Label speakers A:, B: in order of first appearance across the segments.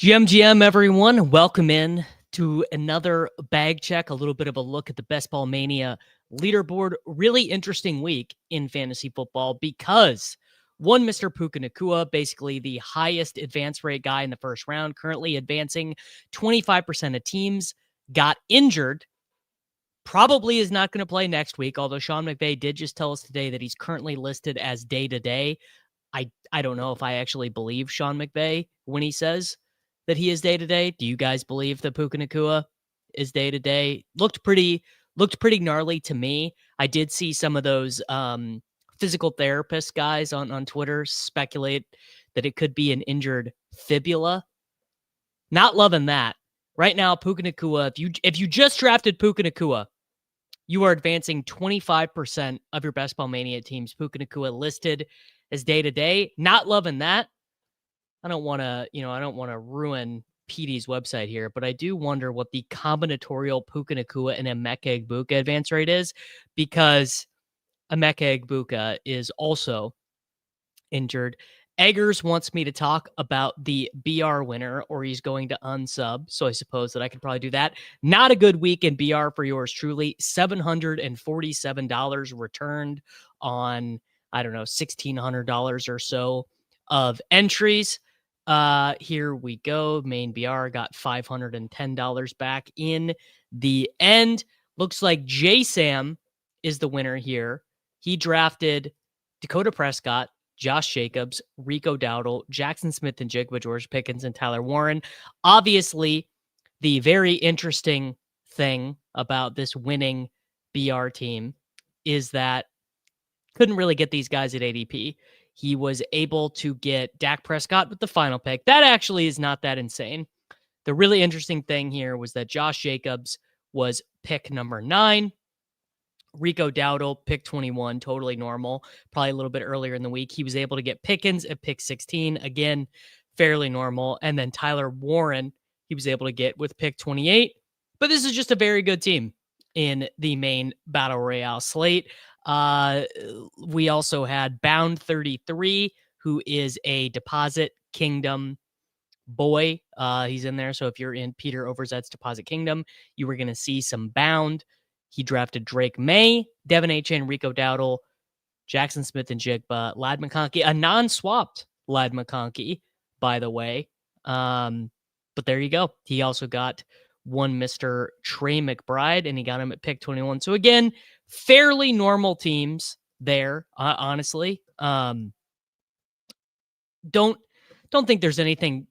A: GM, everyone. Welcome in to another bag check, a little bit of a look at the Best Ball Mania leaderboard. Really interesting week in fantasy football because one Mr. Puka Nacua, basically the highest advance rate guy in the first round, currently advancing 25% of teams, got injured. Probably is not going to play next week, although Sean McVay did just tell us today that he's currently listed as day-to-day. I don't know if I actually believe Sean McVay when he says that he is day-to-day. Do you guys believe that Puka Nacua is day-to-day? Looked pretty gnarly to me. I did see some of those physical therapist guys on Twitter speculate that it could be an injured fibula. Not loving that. Right now, Puka Nacua, if you just drafted Puka Nacua, you are advancing 25% of your Best Ball Mania teams. Puka Nacua listed as day-to-day. Not loving that. I don't want to ruin PD's website here, but I do wonder what the combinatorial Puka Nacua and Emeka Egbuka advance rate is, because Emeka Egbuka is also injured. Eggers wants me to talk about the BR winner, or he's going to unsub, so I suppose that I could probably do that. Not a good week in BR for yours truly. $747 returned on, I don't know, $1,600 or so of entries. Here we go. Main BR got $510 back in the end. Looks like J-Sam is the winner here. He drafted Dakota Prescott, Josh Jacobs, Rico Dowdle, Jackson Smith-Njigba, George Pickens, and Tyler Warren. Obviously, the very interesting thing about this winning BR team is that couldn't really get these guys at ADP. He was able to get Dak Prescott with the final pick. That actually is not that insane. The really interesting thing here was that Josh Jacobs was pick number 9. Rico Dowdle, pick 21, totally normal. Probably a little bit earlier in the week. He was able to get Pickens at pick 16. Again, fairly normal. And then Tyler Warren, he was able to get with pick 28. But this is just a very good team in the main Battle Royale slate. We also had Bound 33, who is a Deposit Kingdom boy. He's in there. So if you're in Peter Overzet's Deposit Kingdom, you were going to see some Bound. He drafted Drake May, Devin Achane, Rico Dowdle, Jackson Smith-Njigba, Ladd McConkey, a non-swapped Ladd McConkey, by the way. But there you go. He also got one Mr. Trey McBride, and he got him at pick 21. So again, fairly normal teams there, honestly. Don't think there's anything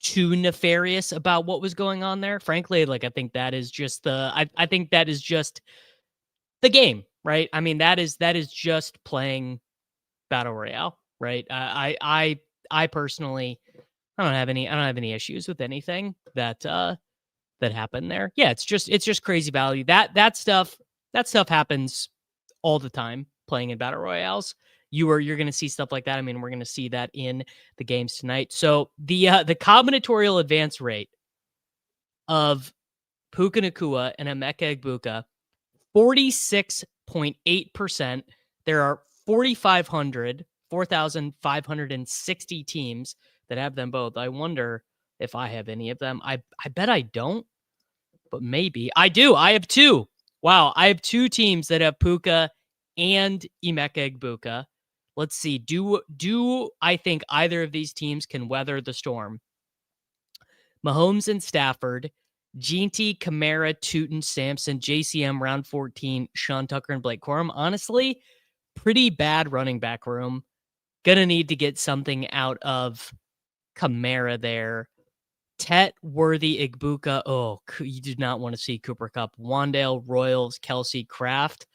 A: too nefarious about what was going on there. Frankly, like I think that is just I think that is just the game, right? I mean, that is just playing Battle Royale, right? I personally I don't have any issues with anything that happened there. Yeah, it's just crazy value. That stuff happens all the time playing in Battle Royales. You're going to see stuff like that. I mean, we're going to see that in the games tonight. So the combinatorial advance rate of Puka Nacua and Emeka Egbuka, 46.8%. There are 4,560 teams that have them both. I wonder if I have any of them. I bet I don't, but maybe I do. I have 2. Wow, I have 2 teams that have Puka and Emeka Egbuka. Let's see. Do I think either of these teams can weather the storm? Mahomes and Stafford, Jeanty, Kamara, Tootin, Sampson, JCM, round 14, Sean Tucker, and Blake Corum. Honestly, pretty bad running back room. Gonna need to get something out of Kamara there. Tet, Worthy, Egbuka. Oh, you do not want to see Cooper Kupp. Wandale, Royals, Kelsey, Kraft.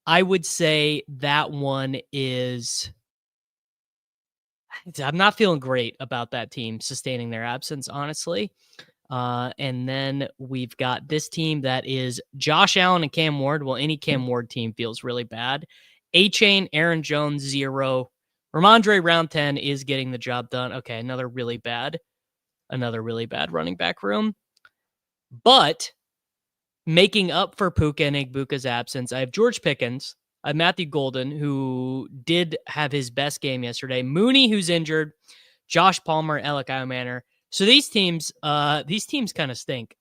A: I would say that one is... I'm not feeling great about that team sustaining their absence, honestly. And then we've got this team that is Josh Allen and Cam Ward. Well, any Cam Ward team feels really bad. A-Chain, Aaron Jones, 0. Ramondre, round 10, is getting the job done. Okay, another really bad running back room. But making up for Puka and Egbuka's absence, I have George Pickens. I have Matthew Golden, who did have his best game yesterday. Mooney, who's injured. Josh Palmer, Alec Manor, So these teams kind of stink.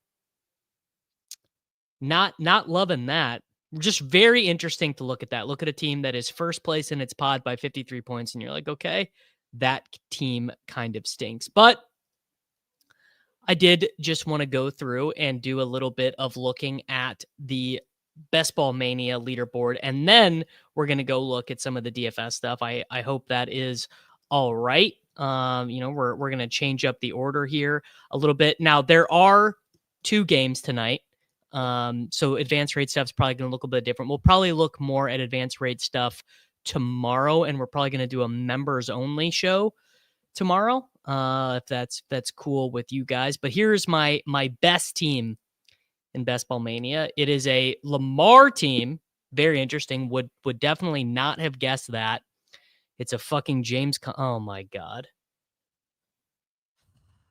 A: Not loving that. Just very interesting to look at that. Look at a team that is first place in its pod by 53 points, and you're like, okay, that team kind of stinks. But I did just want to go through and do a little bit of looking at the Best Ball Mania leaderboard, and then we're going to go look at some of the DFS stuff. I hope that is all right. We're going to change up the order here a little bit. Now, there are 2 games tonight. So advanced rate stuff is probably going to look a bit different. We'll probably look more at advanced rate stuff tomorrow, and we're probably going to do a members only show tomorrow. If that's cool with you guys. But here's my best team in Best Ball Mania. It is a Lamar team. Very interesting. Would definitely not have guessed that. It's a fucking oh my God.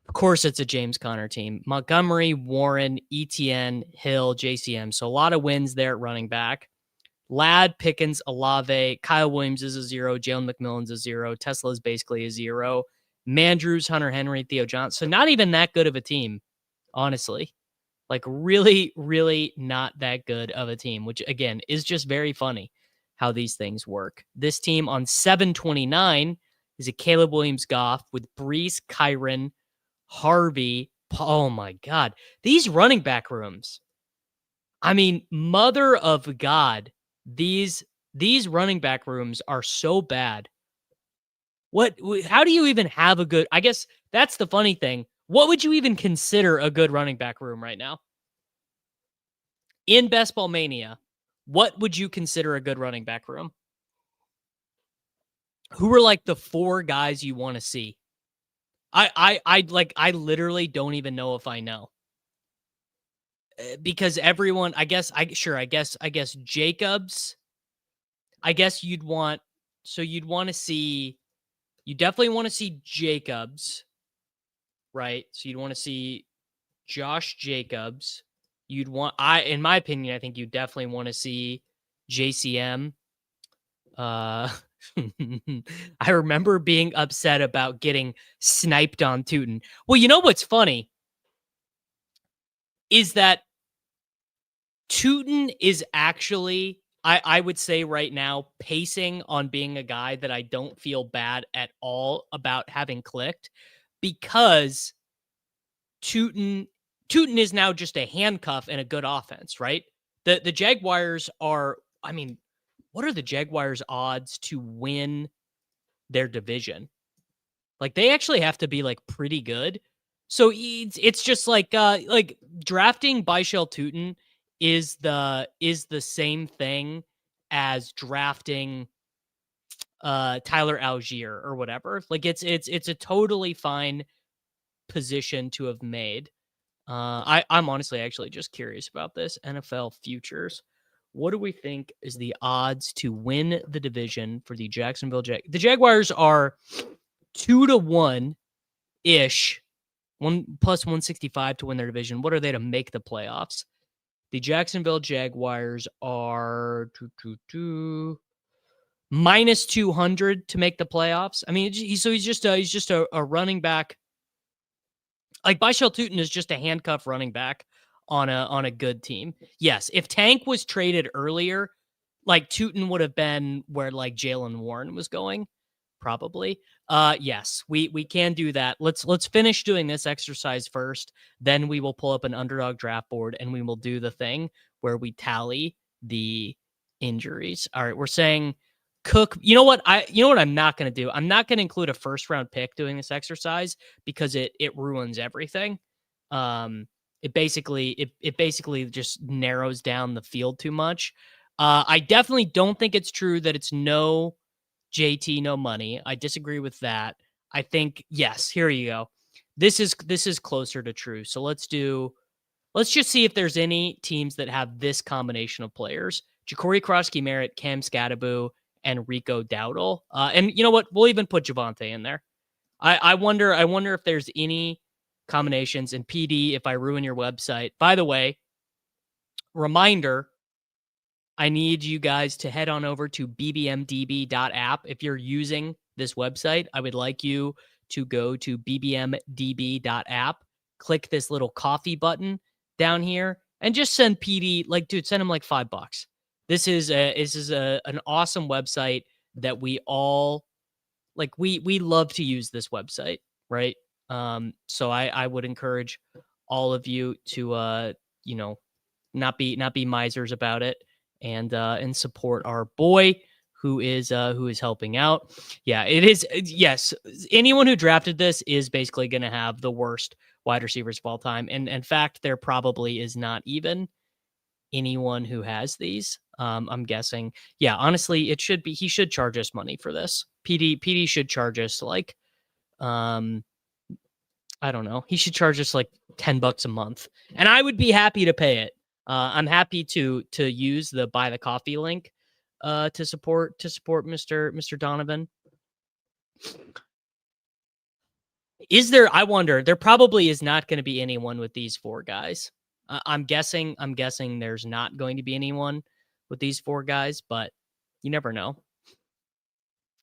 A: Of course, it's a James Conner team. Montgomery, Warren, ETN, Hill, JCM. So a lot of wins there at running back. Ladd, Pickens, Olave, Kyle Williams is a 0. Jalen McMillan's a 0. Tesla is basically a 0. Mandrews, Hunter Henry, Theo Johnson. So not even that good of a team, honestly. Like really, really not that good of a team, which again is just very funny how these things work. This team on 729 is a Caleb Williams Goff with Brees, Kyron, Harvey. Oh my God. These running back rooms. I mean, mother of God. These running back rooms are so bad. How do you even have a good, I guess that's the funny thing. What would you even consider a good running back room right now? In Best Ball Mania, what would you consider a good running back room? Who are like the 4 guys you want to see? I literally don't even know if I know. Because everyone, I guess Jacobs. I guess you'd definitely want to see Jacobs, right? So you'd want to see Josh Jacobs. In my opinion, I think you definitely want to see JCM. I remember being upset about getting sniped on Tootin. Well, you know what's funny is that Tootin is actually, I would say right now, pacing on being a guy that I don't feel bad at all about having clicked, because Tootin is now just a handcuff and a good offense, right? The Jaguars are, I mean, what are the Jaguars' odds to win their division? Like, they actually have to be like pretty good. So it's just like drafting Byshell Tootin is the same thing as drafting Tyler Algier or whatever. Like it's a totally fine position to have made. I'm honestly actually just curious about this. NFL futures. What do we think is the odds to win the division for the Jacksonville The Jaguars are 2-1 ish, 1+165 to win their division. What are they to make the playoffs? The Jacksonville Jaguars are -200 to make the playoffs. I mean, he's just a running back. Like Byshell Tootin is just a handcuff running back on a good team. Yes, if Tank was traded earlier, like Tootin would have been where like Jalen Warren was going, probably. Yes, we can do that. Let's finish doing this exercise first. Then we will pull up an underdog draft board and we will do the thing where we tally the injuries. All right, we're saying Cook. You know what I'm not going to do? I'm not going to include a first round pick doing this exercise because it ruins everything. It basically just narrows down the field too much. I definitely don't think it's true that it's no JT, no money. I disagree with that. I think, yes, here you go. This is closer to true. So let's just see if there's any teams that have this combination of players. Ja'Cory Krosky-Merritt, Cam Scattaboo, and Rico Dowdle. And you know what? We'll even put Javonte in there. I wonder if there's any combinations. And PD, if I ruin your website. By the way, reminder, I need you guys to head on over to bbmdb.app. If you're using this website, I would like you to go to bbmdb.app, click this little coffee button down here, and just send PD, like, dude, send him like $5. This is an awesome website that we all like. We love to use this website, right? So I would encourage all of you to not be misers about it, and support our boy who is helping out. Yeah, it is. Yes, anyone who drafted this is basically going to have the worst wide receivers of all time. And in fact, there probably is not even anyone who has these. I'm guessing. Yeah, honestly, he should charge us money for this. PD should charge us like, I don't know. He should charge us like $10 a month, and I would be happy to pay it. I'm happy to use the buy the coffee link to support Mr. Donovan. I wonder, there probably is not going to be anyone with these four guys. I'm guessing there's not going to be anyone with these four guys, but you never know.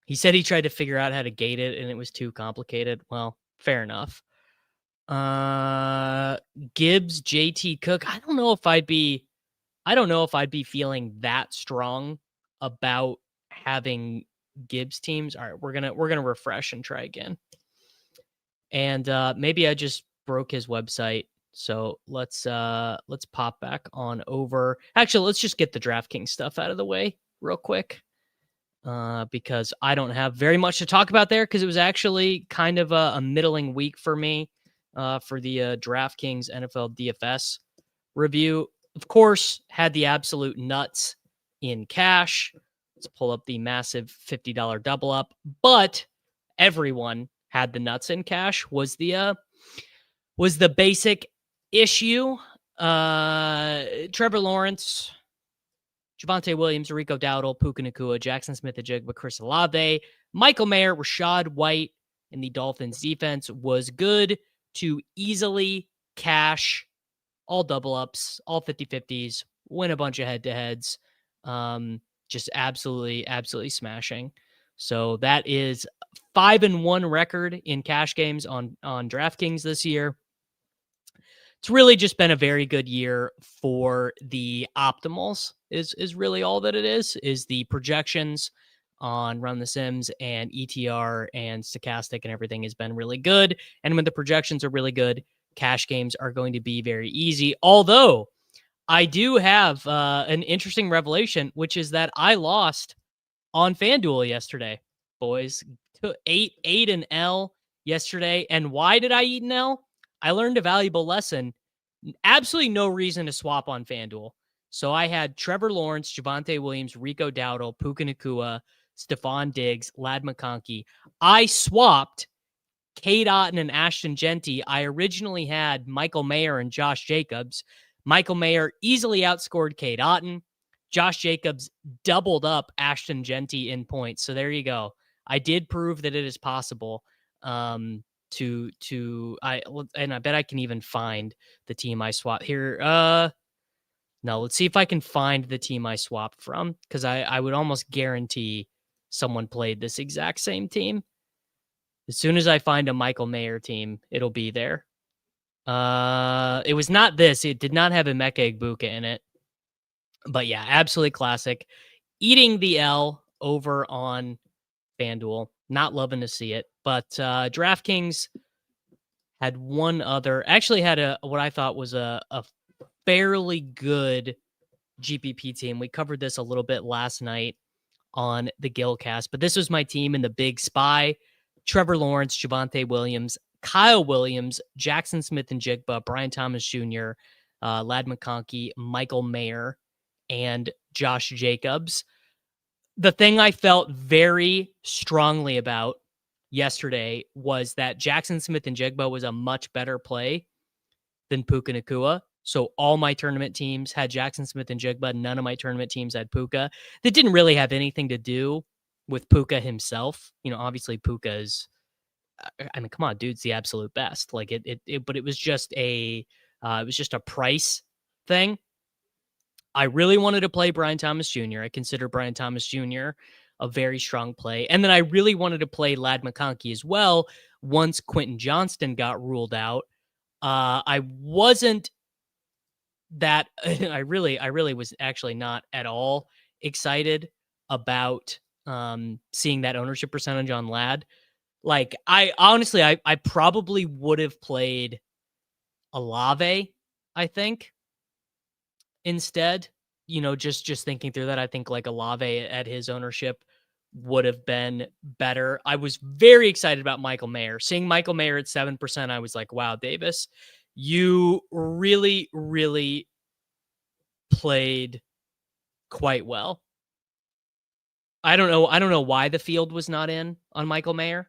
A: He said he tried to figure out how to gate it and it was too complicated. Well, fair enough. Gibbs, JT Cook. I don't know if I'd be feeling that strong about having Gibbs teams. All right, we're gonna refresh and try again. And maybe I just broke his website. So let's pop back on over. Actually, let's just get the DraftKings stuff out of the way real quick. Because I don't have very much to talk about there, because it was actually kind of a middling week for me for the DraftKings NFL DFS review. Of course, had the absolute nuts in cash. Let's pull up the massive $50 double up. But everyone had the nuts in cash was the basic issue. Trevor Lawrence, Javonte Williams, Rico Dowdle, Puka Nacua, Jackson Smith-Njigba, Chris Olave, Michael Mayer, Rashad White, and the Dolphins defense was good to easily cash all double ups, all 50-50s, win a bunch of head-to-heads. Just absolutely smashing. So that is 5-1 record in cash games on DraftKings this year. It's really just been a very good year for the optimals is really all that it is the projections on Run the Sims, and ETR and Stochastic and everything has been really good. And when the projections are really good, cash games are going to be very easy. Although I do have an interesting revelation, which is that I lost on FanDuel yesterday, boys. Ate an L yesterday. And why did I eat an L? I learned a valuable lesson. Absolutely no reason to swap on FanDuel. So I had Trevor Lawrence, Javonte Williams, Rico Dowdle, Puka Nacua, Stephon Diggs, Ladd McConkey. I swapped Cade Otton and Ashton Genty. I originally had Michael Mayer and Josh Jacobs. Michael Mayer easily outscored Cade Otton. Josh Jacobs doubled up Ashton Genty in points. So there you go. I did prove that it is possible. And I bet I can even find the team I swapped here. No, let's see if I can find the team I swapped from, because I would almost guarantee someone played this exact same team. As soon as I find a Michael Mayer team, it'll be there. It was not this. It did not have Emeka Egbuka in it. But yeah, absolutely classic. Eating the L over on FanDuel. Not loving to see it. But DraftKings had one other, actually had what I thought was a fairly good GPP team. We covered this a little bit last night on the Gilcast, but this was my team in the Big Spy: Trevor Lawrence, Javonte Williams, Kyle Williams, Jackson Smith-Njigba, Brian Thomas Jr., Ladd McConkey, Michael Mayer, and Josh Jacobs. The thing I felt very strongly about yesterday was that Jackson Smith-Njigba was a much better play than Puka Nacua. So all my tournament teams had Jackson Smith-Njigba. None of my tournament teams had Puka. That didn't really have anything to do with Puka himself. You know, obviously Puka is, I mean, come on, dude's the absolute best. Like but it was just a price thing. I really wanted to play Brian Thomas Jr. I consider Brian Thomas Jr. a very strong play. And then I really wanted to play Ladd McConkey as well, once Quentin Johnston got ruled out. I wasn't that I really was actually not at all excited about seeing that ownership percentage on Ladd. Like I honestly I probably would have played Olave, I think, instead. Just thinking through that, I think like Olave at his ownership would have been better. I was very excited about Michael Mayer. Seeing Michael Mayer at 7%, I was like, wow, Davis, you really, really played quite well. I don't know why the field was not in on Michael Mayer.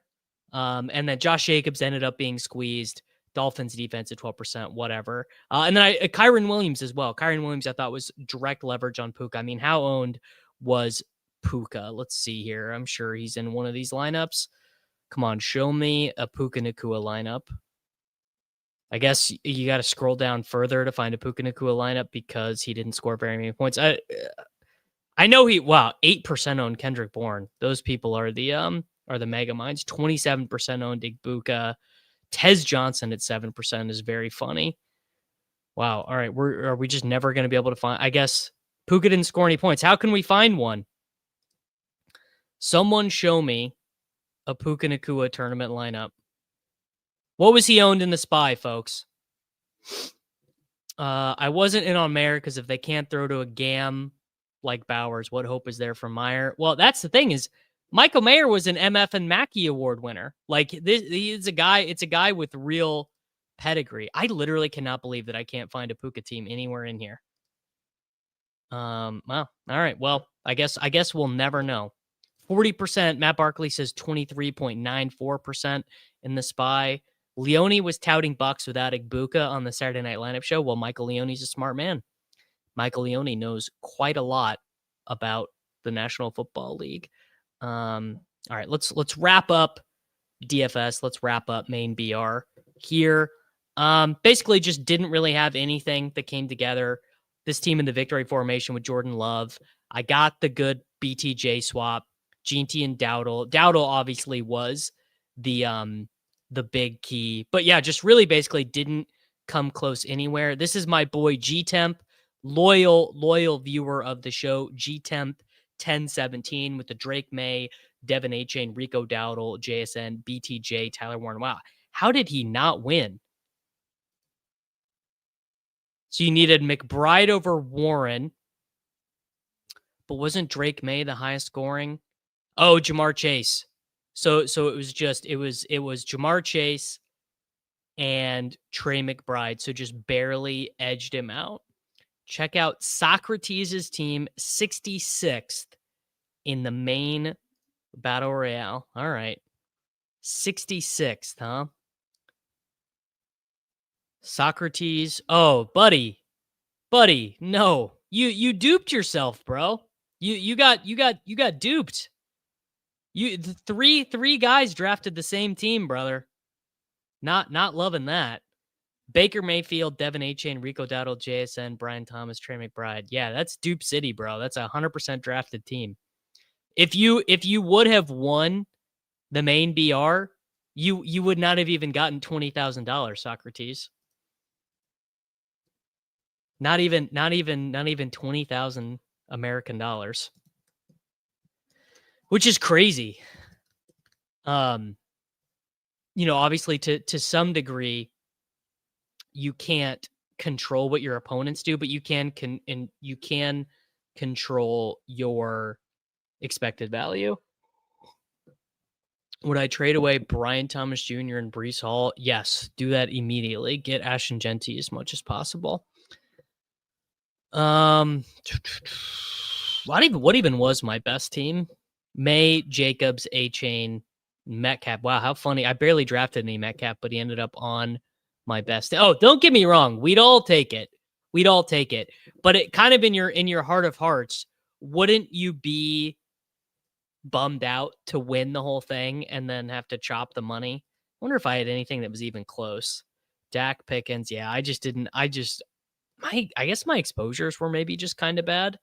A: And then Josh Jacobs ended up being squeezed. Dolphins defense at 12%, whatever. And then Kyron Williams as well. Kyron Williams, I thought, was direct leverage on Puka. I mean, how owned was Puka? Let's see here. I'm sure he's in one of these lineups. Come on, show me a Puka Nacua lineup. I guess you got to scroll down further to find a Puka Nacua lineup because he didn't score very many points. I know 8% owned Kendrick Bourne. Those people are the mega minds. 27% owned Igbuka. Tez Johnson at 7% is very funny. Wow. All right. Are we just never going to be able to find? I guess Puka didn't score any points. How can we find one? Someone show me a Puka Nacua tournament lineup. What was he owned in the SPY, folks? I wasn't in on Mayer because if they can't throw to a Gam like Bowers, what hope is there for Meyer? Well, that's the thing is Michael Mayer was an MF and Mackey Award winner. Like it's a guy with real pedigree. I literally cannot believe that I can't find a Puka team anywhere in here. Well, all right. Well, I guess we'll never know. 40%. Matt Barkley says 23.94% in the SPY. Leone was touting Bucks without Igbuka on the Saturday Night Lineup show. Well, Michael Leone's a smart man. Michael Leone knows quite a lot about the National Football League. All right, let's wrap up DFS. Let's wrap up main BR here. Basically just didn't really have anything that came together. This team in the victory formation with Jordan Love. I got the good BTJ swap. Ginty and Dowdle. Dowdle obviously was the big key. But yeah, just really basically didn't come close anywhere. This is my boy G-Temp, loyal viewer of the show, G-Temp 1017 with the Drake May, Devin A. Chain, Rico Dowdle, JSN, BTJ, Tyler Warren. Wow. How did he not win? So you needed McBride over Warren, but wasn't Drake May the highest scoring? Oh, Jamar Chase. So it was Jamar Chase and Trey McBride. So just barely edged him out. Check out Socrates' team, 66th in the main Battle Royale. All right. 66th, huh? Socrates. Oh, buddy, no. You duped yourself, bro. You got duped. Three guys drafted the same team, brother. Not loving that. Baker Mayfield, Devin A. Chain, Rico Dowdle, JSN, Brian Thomas, Trey McBride. Yeah, that's dupe city, bro. That's a 100% drafted team. If you would have won the main BR, you would not have even gotten $20,000, Socrates. Not even 20,000 American dollars, which is crazy. Obviously to some degree, you can't control what your opponents do, but you can control your expected value. Would I trade away Brian Thomas Jr. and Breece Hall? Yes, do that immediately. Get Ashton Genty as much as possible. What even was my best team? May, Jacobs, A-Chain, Metcalf. Wow, how funny. I barely drafted any Metcalf, but he ended up on my best. Oh, don't get me wrong. We'd all take it. But it kind of in your heart of hearts, wouldn't you be bummed out to win the whole thing and then have to chop the money? I wonder if I had anything that was even close. Dak Pickens. Yeah, I guess my exposures were maybe just kind of bad.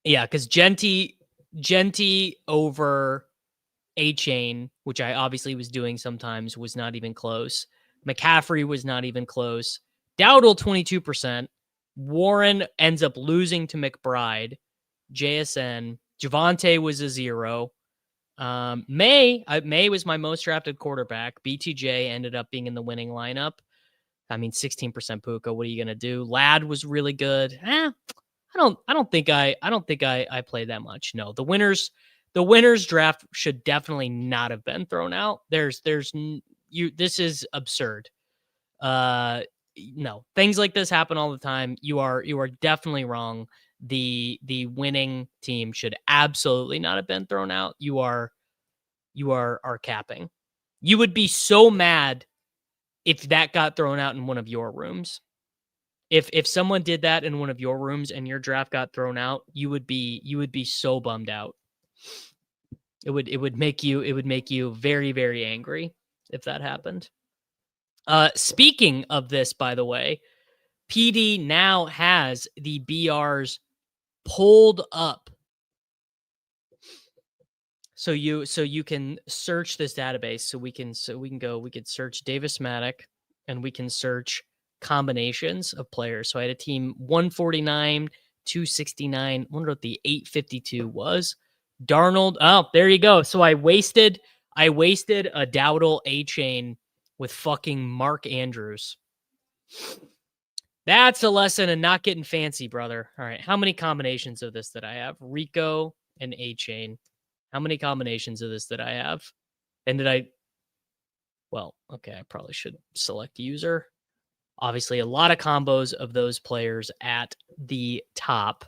A: Yeah, because Genty over A-Chain, which I obviously was doing sometimes, was not even close. McCaffrey was not even close. Dowdle, 22%. Warren ends up losing to McBride. JSN. Javante was a 0. May was my most drafted quarterback. BTJ ended up being in the winning lineup. I mean, 16% Puka. What are you gonna do? Ladd was really good. I don't think I played that much. No, the winners draft should definitely not have been thrown out. This is absurd. No, things like this happen all the time. You are definitely wrong. The winning team should absolutely not have been thrown out. You are capping. You would be so mad if that got thrown out in one of your rooms. If someone did that in one of your rooms and your draft got thrown out, you would be so bummed out. It would make you very, very angry if that happened. Speaking of this, by the way, PD now has the BRs pulled up. So you can search this database. So we can search Davis Maddock, and we can search combinations of players. So I had a team 149, 269. I wonder what the 852 was. Darnold. Oh, there you go. So I wasted a Dowdle A-Chain with fucking Mark Andrews. That's a lesson in not getting fancy, brother. All right. How many combinations of this did I have? Rico and A-Chain. How many combinations of this did I have? And well, okay, I probably should select user. Obviously, a lot of combos of those players at the top.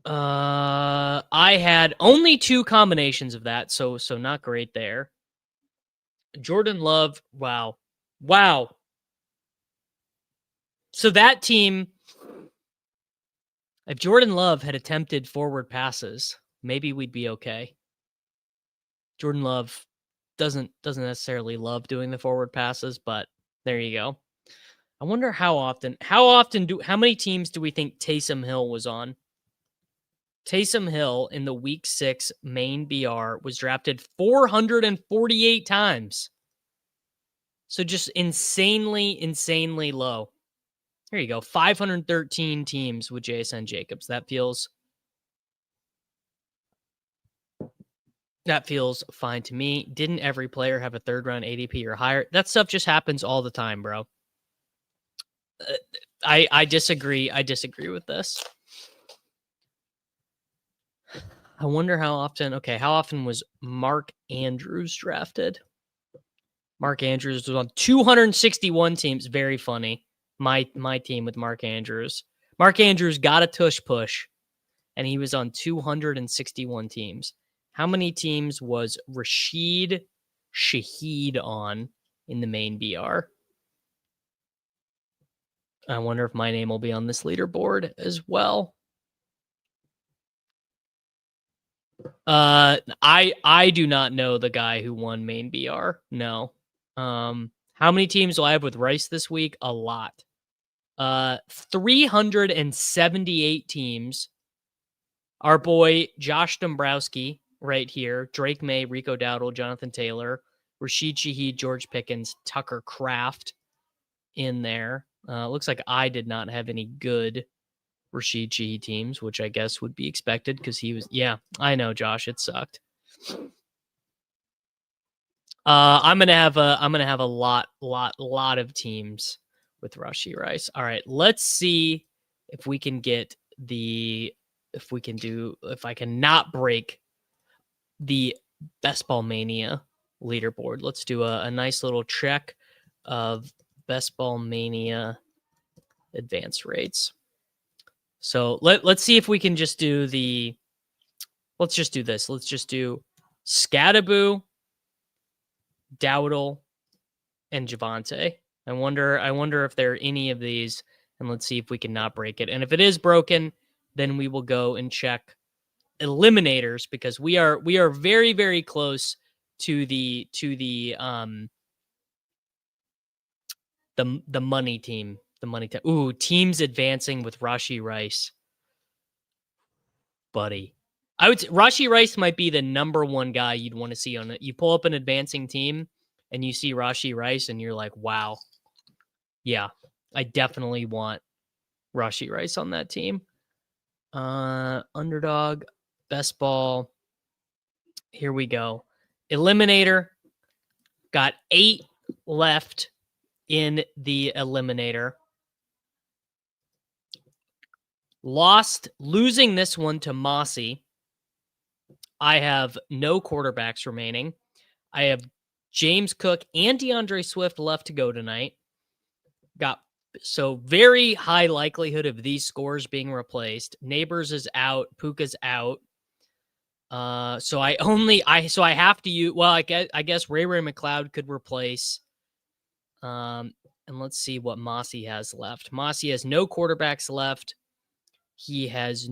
A: I had only 2 combinations of that, so not great there. Jordan Love, wow. So that team, if Jordan Love had attempted forward passes, maybe we'd be okay. Jordan Love doesn't necessarily love doing the forward passes, but there you go. I wonder how many teams do we think Taysom Hill was on? Taysom Hill in the week 6 main BR was drafted 448 times. So just insanely low. Here you go. 513 teams with JSN Jacobs. That feels fine to me. Didn't every player have a 3rd round ADP or higher? That stuff just happens all the time, bro. I disagree. I disagree with this. I wonder how often. Okay, how often was Mark Andrews drafted? Mark Andrews was on 261 teams. Very funny. My team with Mark Andrews. Mark Andrews got a tush push, and he was on 261 teams. How many teams was Rashid Shaheed on in the main BR? I wonder if my name will be on this leaderboard as well. I do not know the guy who won main BR. No. How many teams will I have with Rice this week? A lot. 378 teams. Our boy Josh Dombrowski right here. Drake May, Rico Dowdle, Jonathan Taylor, Rashid Shaheed, George Pickens, Tucker Kraft in there. Looks like I did not have any good Rashid Shaheed teams, which I guess would be expected because he was. Yeah, I know, Josh. It sucked. I'm gonna have a lot of teams with Rashee Rice. All right, let's see if we can get if I cannot break the Best Ball Mania leaderboard. Let's do a nice little check of Best Ball Mania advance rates. So let's see if we can just do let's just do this. Let's just do Scattaboo, Dowdle, and Javante. I wonder if there are any of these, and let's see if we can not break it. And if it is broken, then we will go and check eliminators, because we are very, very close to the money team. The money team. Ooh, teams advancing with Rashee Rice. Buddy. I would say Rashee Rice might be the number one guy you'd want to see on it. You pull up an advancing team and you see Rashee Rice and you're like, wow, yeah, I definitely want Rashee Rice on that team. Underdog, best ball. Here we go. Eliminator, got 8 left in the Eliminator. Losing this one to Mossy. I have no quarterbacks remaining. I have James Cook and DeAndre Swift left to go tonight. So very high likelihood of these scores being replaced. Neighbors is out. Puka's out. So I have to use. Well, I guess Ray McLeod could replace. And let's see what Mossy has left. Mossy has no quarterbacks left. He has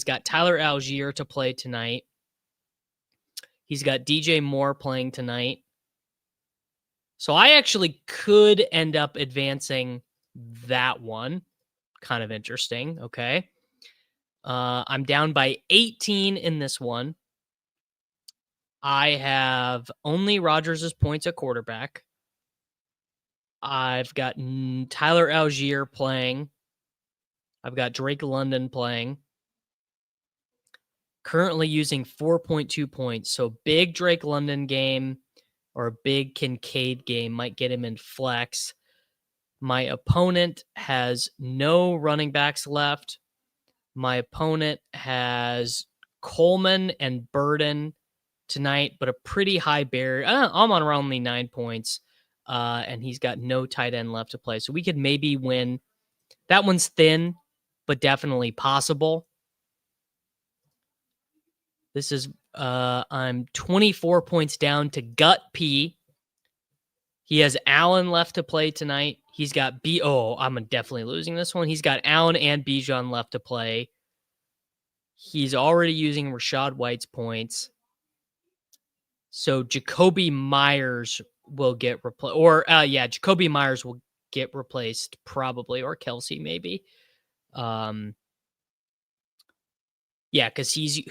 A: got Tyler Algier to play tonight. He's got DJ Moore playing tonight. So I actually could end up advancing that one. Kind of interesting. Okay. I'm down by 18 in this one. I have only Rodgers' points at quarterback. I've got Tyler Algier playing. I've got Drake London playing. Currently using 4.2 points. So big Drake London game or a big Kincaid game might get him in flex. My opponent has no running backs left. My opponent has Coleman and Burden tonight, but a pretty high barrier. I'm on around only 9 points, and he's got no tight end left to play. So we could maybe win. That one's thin, but definitely possible. This is, I'm 24 points down to Gut P. He has Allen left to play tonight. He's got I'm definitely losing this one. He's got Allen and Bijan left to play. He's already using Rashad White's points. So Jacoby Myers will get replaced. Jacoby Myers will get replaced probably, or Kelsey maybe. Because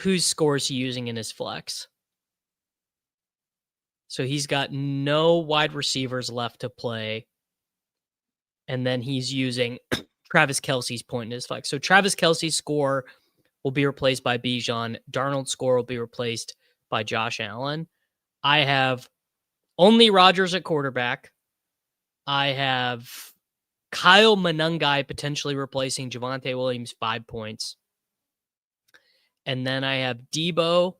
A: whose score is he using in his flex? So he's got no wide receivers left to play. And then he's using Travis Kelsey's point in his flex. So Travis Kelsey's score will be replaced by Bijan. Darnold's score will be replaced by Josh Allen. I have only Rodgers at quarterback. I have Kyle Monangai potentially replacing Javonte Williams, 5 points. And then I have Debo.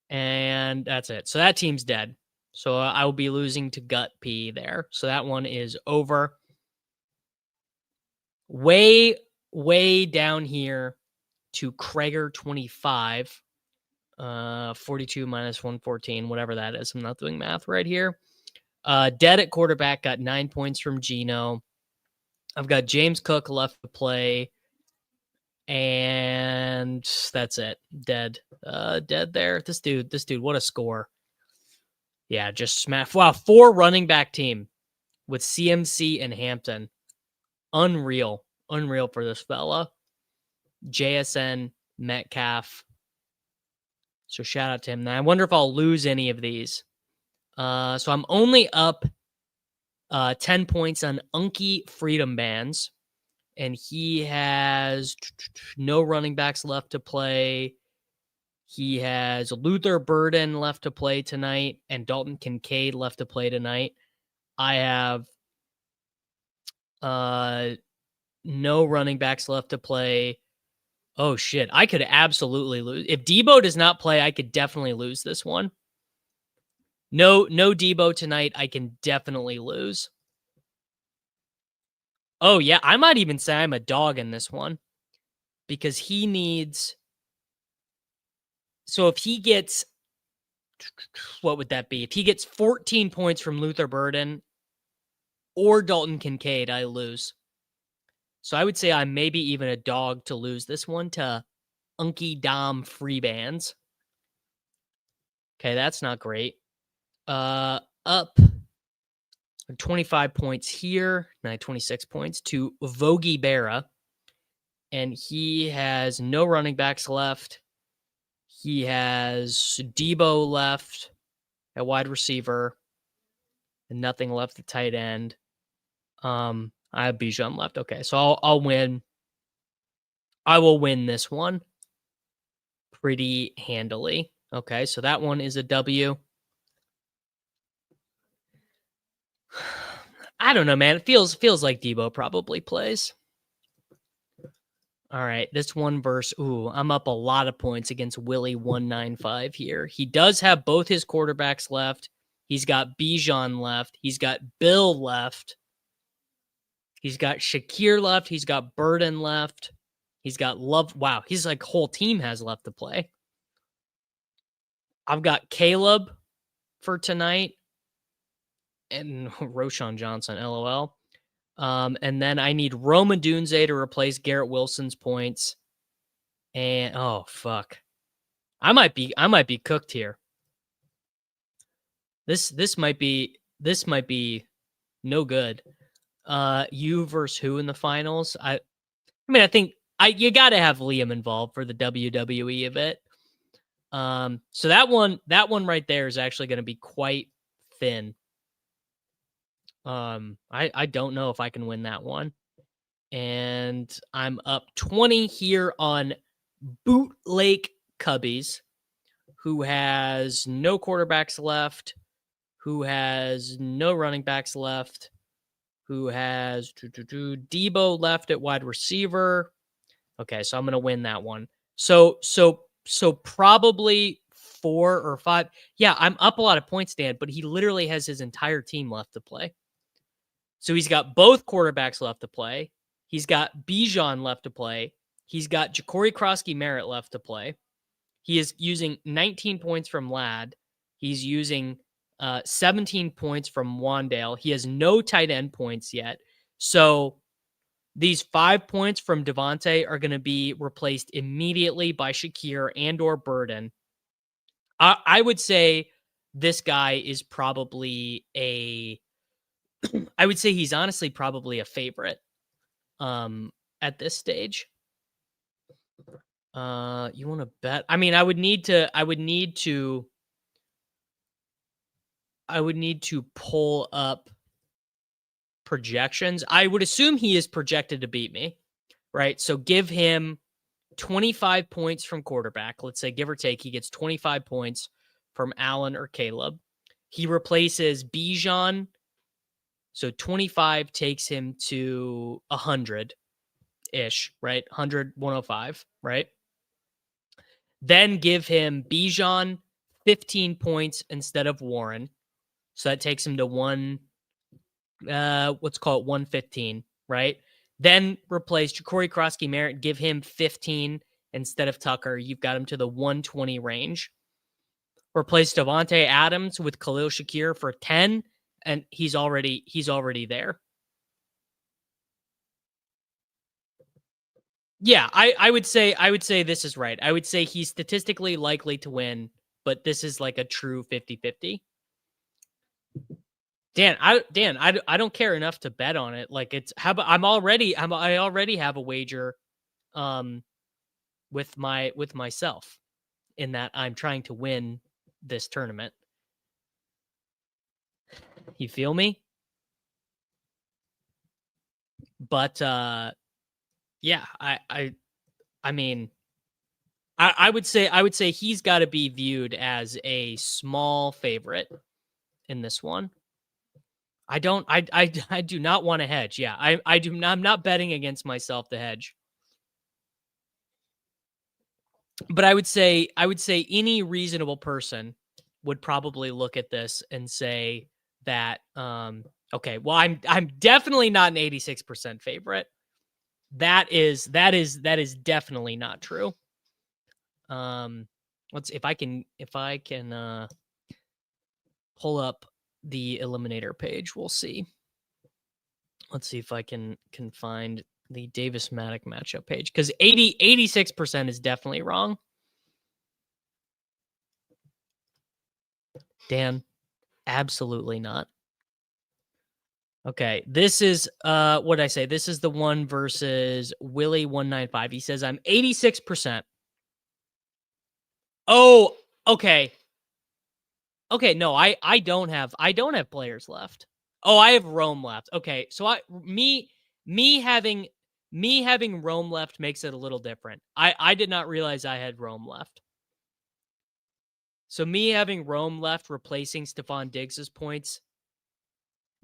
A: And that's it. So that team's dead. So I will be losing to Gut P there. So that one is over. Way, way down here to Krager 25. 42 minus 114, whatever that is. I'm not doing math right here. Dead at quarterback, got 9 points from Geno. I've got James Cook left to play. And that's it. Dead there. This dude, what a score. Yeah, just smash. Wow, 4 running back team with CMC and Hampton. Unreal for this fella. JSN, Metcalf. So shout out to him. Now, I wonder if I'll lose any of these. So I'm only up 10 points on Unky Freedom Bands. And he has no running backs left to play. He has Luther Burden left to play tonight and Dalton Kincaid left to play tonight. I have no running backs left to play. Oh, shit. I could absolutely lose. If Debo does not play, I could definitely lose this one. No Debo tonight. I can definitely lose. Oh, yeah. I might even say I'm a dog in this one because he needs. So if he gets, what would that be? If he gets 14 points from Luther Burden or Dalton Kincaid, I lose. So I would say I'm maybe even a dog to lose this one to Unky Dom Free Bands. Okay, that's not great. Up 25 points here, 26 points to Vogie Berra. and he has no running backs left. He has Debo left at wide receiver and nothing left at tight end. I have Bijan left. Okay, so I'll win. I will win this one pretty handily. Okay, so that one is a W. I don't know, man. It feels like Debo probably plays. All right, this one verse. Ooh, I'm up a lot of points against Willie 195 here. He does have both his quarterbacks left. He's got Bijan left. He's got Bill left. He's got Shakir left. He's got Burden left. He's got Love. Wow, he's like whole team has left to play. I've got Caleb for tonight and Roshan Johnson, LOL. And then I need Roma Dunze to replace Garrett Wilson's points. And oh fuck. I might be cooked here. This might be no good. You versus who in the finals? I mean, I think you got to have Liam involved for the WWE a bit. So that one right there is actually going to be quite thin. I don't know if I can win that one. And I'm up 20 here on Bootleg Cubbies, who has no quarterbacks left, who has no running backs left, who has Debo left at wide receiver. Okay, so I'm going to win that one. So probably 4 or 5. Yeah, I'm up a lot of points, Dan, but he literally has his entire team left to play. So he's got both quarterbacks left to play. He's got Bijan left to play. He's got Ja'Cory Krosky-Merritt left to play. He is using 19 points from Ladd. He's using 17 points from Wandale. He has no tight end points yet. So these 5 points from Devontae are going to be replaced immediately by Shakir and or Burden. I would say this guy is probably I would say he's honestly probably a favorite at this stage. You want to bet? I mean, I would need to pull up projections. I would assume he is projected to beat me, right? So give him 25 points from quarterback. Let's say, give or take, he gets 25 points from Allen or Caleb. He replaces Bijan. So 25 takes him to 100-ish, right? 100, 105, right? Then give him Bijan 15 points instead of Warren. So that takes him to let's call it 115, right? Then replace Ja'Cory Krosky-Merritt, give him 15 instead of Tucker. You've got him to the 120 range. Replace Devontae Adams with Khalil Shakir for 10, and he's already there. Yeah, I would say this is right. I would say he's statistically likely to win, but this is like a true 50-50. Dan, I don't care enough to bet on it. Like it's how about I already have a wager with myself in that I'm trying to win this tournament. You feel me? But yeah, I mean I would say he's got to be viewed as a small favorite in this one. I do not want to hedge. Yeah, I'm not betting against myself to hedge. But I would say any reasonable person would probably look at this and say that okay, well I'm definitely not an 86% favorite. That is definitely not true. If I can pull up the Eliminator page, we'll see. Let's see if I can find the Davis Maddock matchup page, because 86% is definitely wrong. Dan, absolutely not. Okay, this is what did I say? This is the one versus Willie195. He says I'm 86%. Oh, okay. Okay, no, I don't have players left. Oh, I have Rome left. Okay, so me having Rome left makes it a little different. I did not realize I had Rome left. So me having Rome left replacing Stephon Diggs's points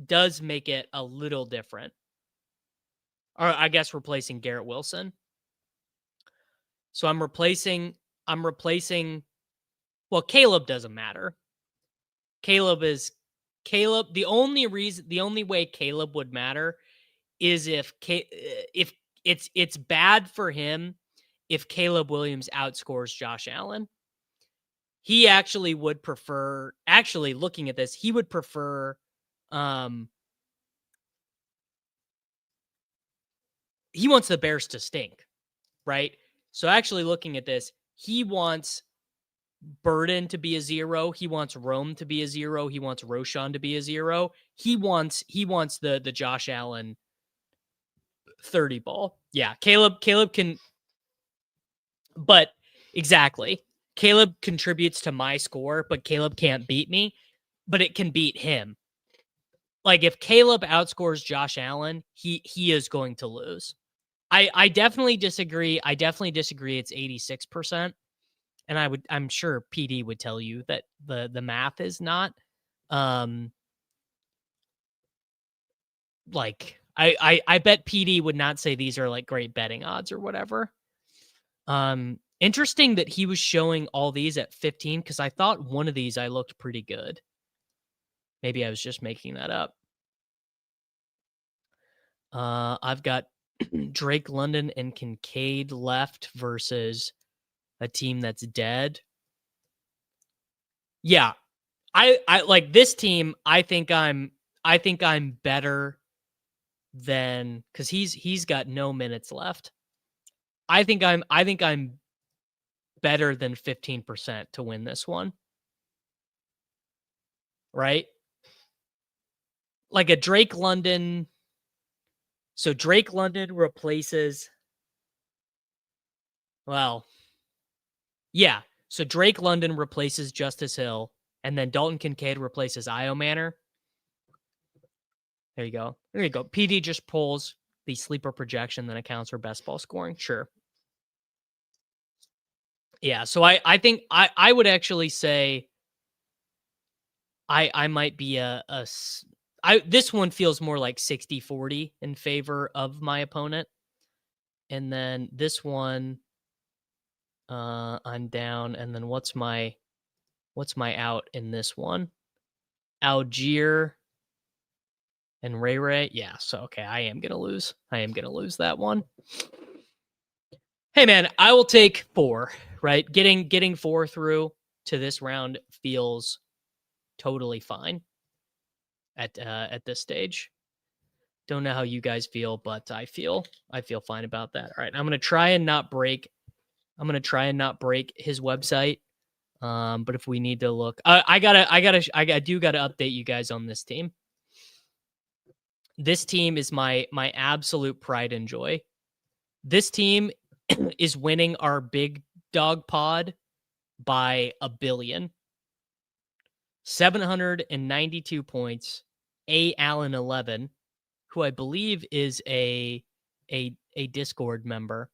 A: does make it a little different. Or I guess replacing Garrett Wilson. So I'm replacing well, Caleb doesn't matter. The only way Caleb would matter is if it's bad for him if Caleb Williams outscores Josh Allen. He actually would prefer, looking at this, he would prefer he wants the Bears to stink, right? So actually looking at this, he wants Burden to be a 0. He wants Rome to be a 0. He wants Roshan to be a 0. He wants the Josh Allen 30 ball. Yeah, Caleb can, but exactly. Caleb contributes to my score, but Caleb can't beat me, but it can beat him. Like if Caleb outscores Josh Allen, he is going to lose. I definitely disagree. It's 86%. And I'm sure PD would tell you that the math is not like I bet PD would not say these are like great betting odds or whatever. Interesting that he was showing all these at 15 because I thought one of these I looked pretty good. Maybe I was just making that up. I've got Drake London and Kincaid left versus a team that's dead. Yeah. I like this team. I think I'm better than because he's got no minutes left. I think I'm better than 15% to win this one. Right? Like a Drake London. So Drake London replaces. Well, yeah. So Drake London replaces Justice Hill, and then Dalton Kincaid replaces Io Manor. There you go. PD just pulls the sleeper projection that accounts for best ball scoring. Sure. Yeah. So I think I would actually say I might be this one feels more like 60-40 in favor of my opponent. And then this one, I'm down. And then what's my out in this one? Algier and Ray. Yeah. So, okay. I am going to lose that one. Hey man, I will take 4, right? Getting 4 through to this round feels totally fine at this stage. Don't know how you guys feel, but I feel fine about that. All right, I'm gonna try and not break his website. But if we need to look, I do gotta update you guys on this team. This team is my absolute pride and joy. This team is winning our big dog pod by a billion. 792 points. A Allen 11, who I believe is a Discord member.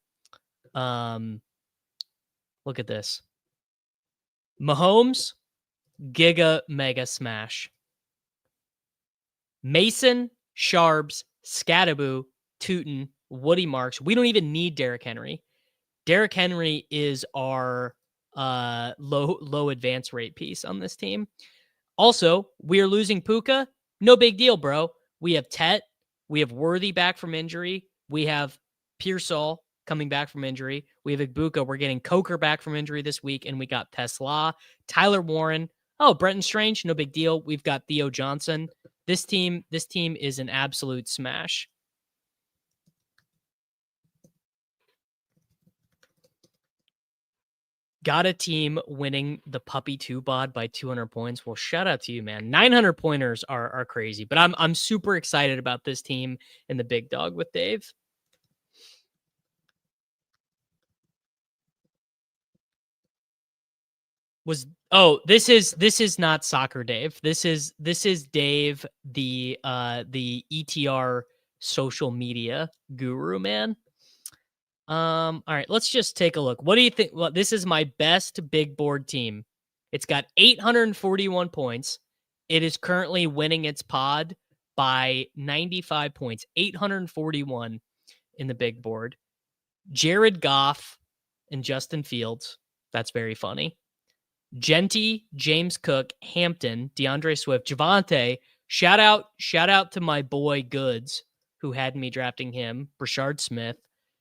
A: Look at this. Mahomes, Giga Mega Smash. Mason, Sharbs, Scattaboo, Tootin, Woody Marks. We don't even need Derrick Henry. Derrick Henry is our low advance rate piece on this team. Also, we are losing Puka. No big deal, bro. We have Tet. We have Worthy back from injury. We have Pearsall coming back from injury. We have Igbuka. We're getting Coker back from injury this week. And we got Tesla, Tyler Warren. Oh, Brenton Strange. No big deal. We've got Theo Johnson. This team is an absolute smash. Got a team winning the Puppy 2 bod by 200 points. Well, shout out to you, man. 900 pointers are crazy, but I'm super excited about this team in the big dog with Dave. This is not Soccer Dave. This is Dave, the ETR social media guru, man. All right, let's just take a look. What do you think? Well, this is my best big board team. It's got 841 points. It is currently winning its pod by 95 points, 841 in the big board. Jared Goff and Justin Fields. That's very funny. Genty, James Cook, Hampton, DeAndre Swift, Javante. Shout out to my boy Goods, who had me drafting him. Brashard Smith,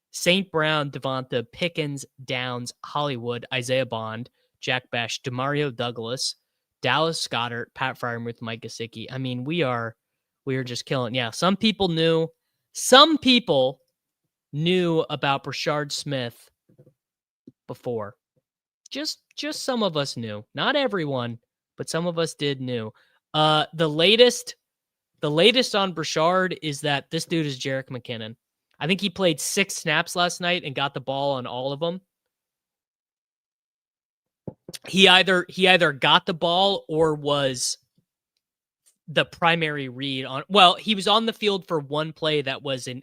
A: St. Brown, Devonta, Pickens, Downs, Hollywood, Isaiah Bond, Jack Besh, Demario Douglas, Dallas Goedert, Pat Freiermuth, Mike Gesicki. I mean, we are just killing. Yeah, some people knew about Brashard Smith before. Just some of us knew. Not everyone, but some of us did knew. The latest on Brashard is that this dude is Jerick McKinnon. I think he played 6 snaps last night and got the ball on all of them. He either got the ball or was the primary read on. Well, he was on the field for one play that was a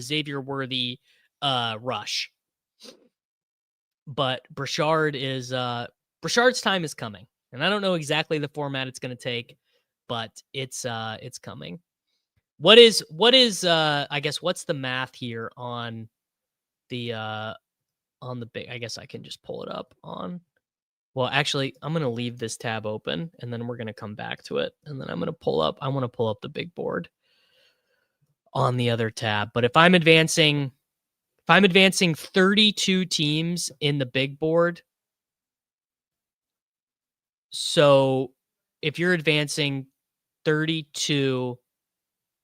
A: Xavier Worthy rush. But Brashard's time is coming, and I don't know exactly the format it's going to take, but it's coming. What is I guess what's the math here on the big? I guess I can just pull it up on. Well, actually, I'm going to leave this tab open, and then we're going to come back to it, and then I want to pull up the big board on the other tab. But if I'm advancing 32 teams in the big board, so if you're advancing 32,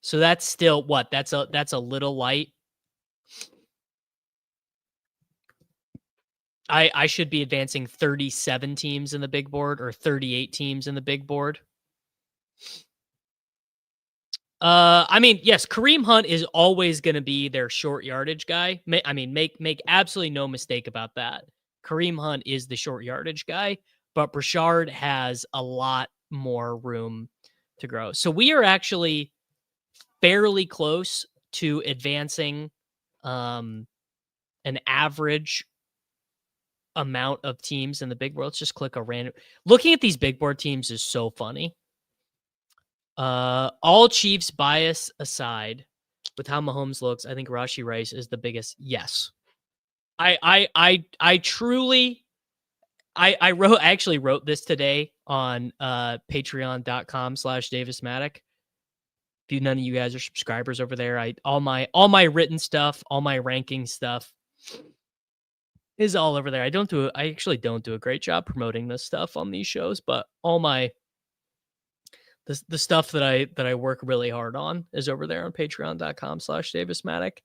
A: so that's still what? That's a little light. I should be advancing 37 teams in the big board or 38 teams in the big board. I mean, yes, Kareem Hunt is always going to be their short yardage guy. I mean, make absolutely no mistake about that. Kareem Hunt is the short yardage guy, but Brashard has a lot more room to grow. So we are actually fairly close to advancing an average amount of teams in the big board. Let's just click a random. Looking at these big board teams is so funny. All Chiefs bias aside, with how Mahomes looks, I think Rashee Rice is the biggest. Yes. I truly, I actually wrote this today on patreon.com/DavisMattic. If none of you guys are subscribers over there, all my written stuff, all my ranking stuff is all over there. I actually don't do a great job promoting this stuff on these shows, but all my the stuff that I work really hard on is over there on patreon.com/DavisMattic.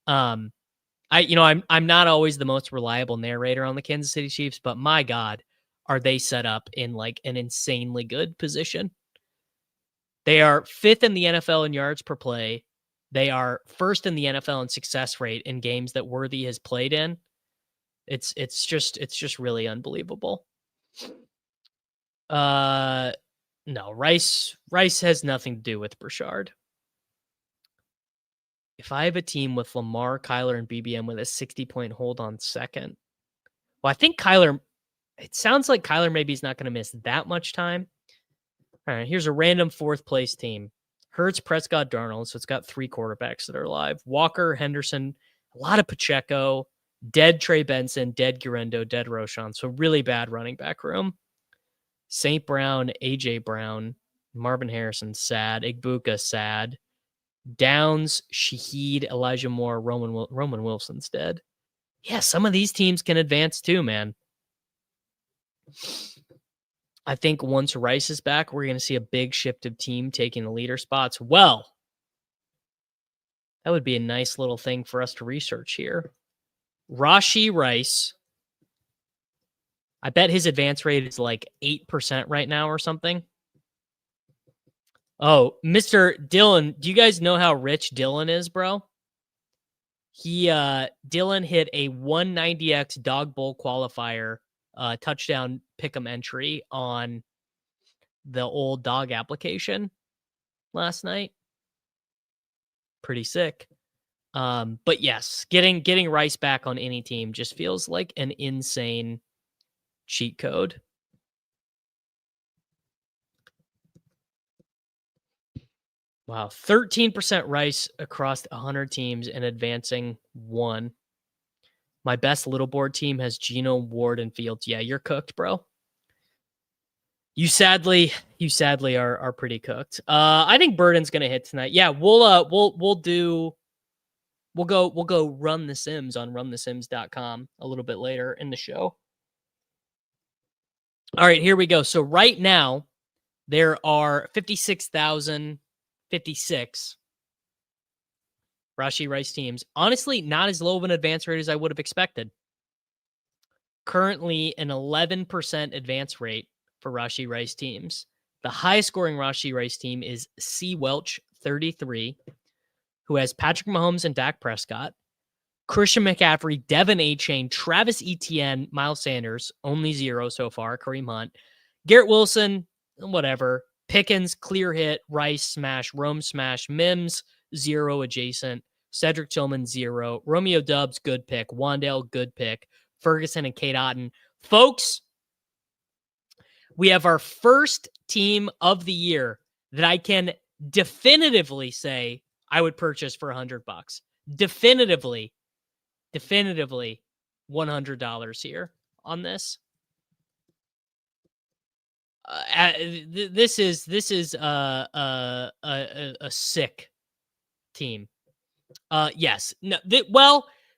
A: I'm not always the most reliable narrator on the Kansas City Chiefs, but my God, are they set up in like an insanely good position? They are 5th in the NFL in yards per play. They are 1st in the NFL in success rate in games that Worthy has played in. It's just really unbelievable. No, Rice has nothing to do with Brashard. If I have a team with Lamar, Kyler, and BBM with a 60-point hold on second, well, I think Kyler, it sounds like Kyler maybe is not going to miss that much time. All right, here's a random 4th place team. Hurts, Prescott, Darnold, so it's got 3 quarterbacks that are alive. Walker, Henderson, a lot of Pacheco, dead Trey Benson, dead Guerendo, dead Roschon, so really bad running back room. St. Brown, A.J. Brown, Marvin Harrison, sad. Igbuka, sad. Downs, Shaheed, Elijah Moore, Roman Wilson's dead. Yeah, some of these teams can advance too, man. I think once Rice is back, we're going to see a big shift of team taking the leader spots. Well, that would be a nice little thing for us to research here. Rashee Rice I bet his advance rate is like 8% right now or something. Oh, Mr. Dylan, do you guys know how rich Dylan is, bro? Dylan hit a 190x dog bowl qualifier touchdown pick 'em entry on the old dog application last night. Pretty sick. But yes, getting Rice back on any team just feels like an insane cheat code. Wow, 13% Rice across 100 teams and advancing 1. My best little board team has Geno, Ward, and Fields. Yeah, you're cooked, bro. You sadly are pretty cooked. I think Burden's gonna hit tonight. Yeah, we'll go run the Sims on runthesims.com a little bit later in the show. All right, here we go. So right now there are 56,056 Rashi Rice teams. Honestly, not as low of an advance rate as I would have expected. Currently an 11% advance rate for Rashi Rice teams. The highest scoring Rashi Rice team is C. Welch 33, who has Patrick Mahomes and Dak Prescott, Christian McCaffrey, Devin A-Chain, Travis Etienne, Miles Sanders, only 0 so far, Kareem Hunt, Garrett Wilson, whatever, Pickens, clear hit, Rice, smash, Rome, smash, Mims, 0 adjacent, Cedric Tillman, 0, Romeo Dubs, good pick, Wandale, good pick, Ferguson and Kate Otten. Folks, we have our first team of the year that I can definitively say I would purchase for $100. Definitively $100 here on this. This is a sick team. Yes. No.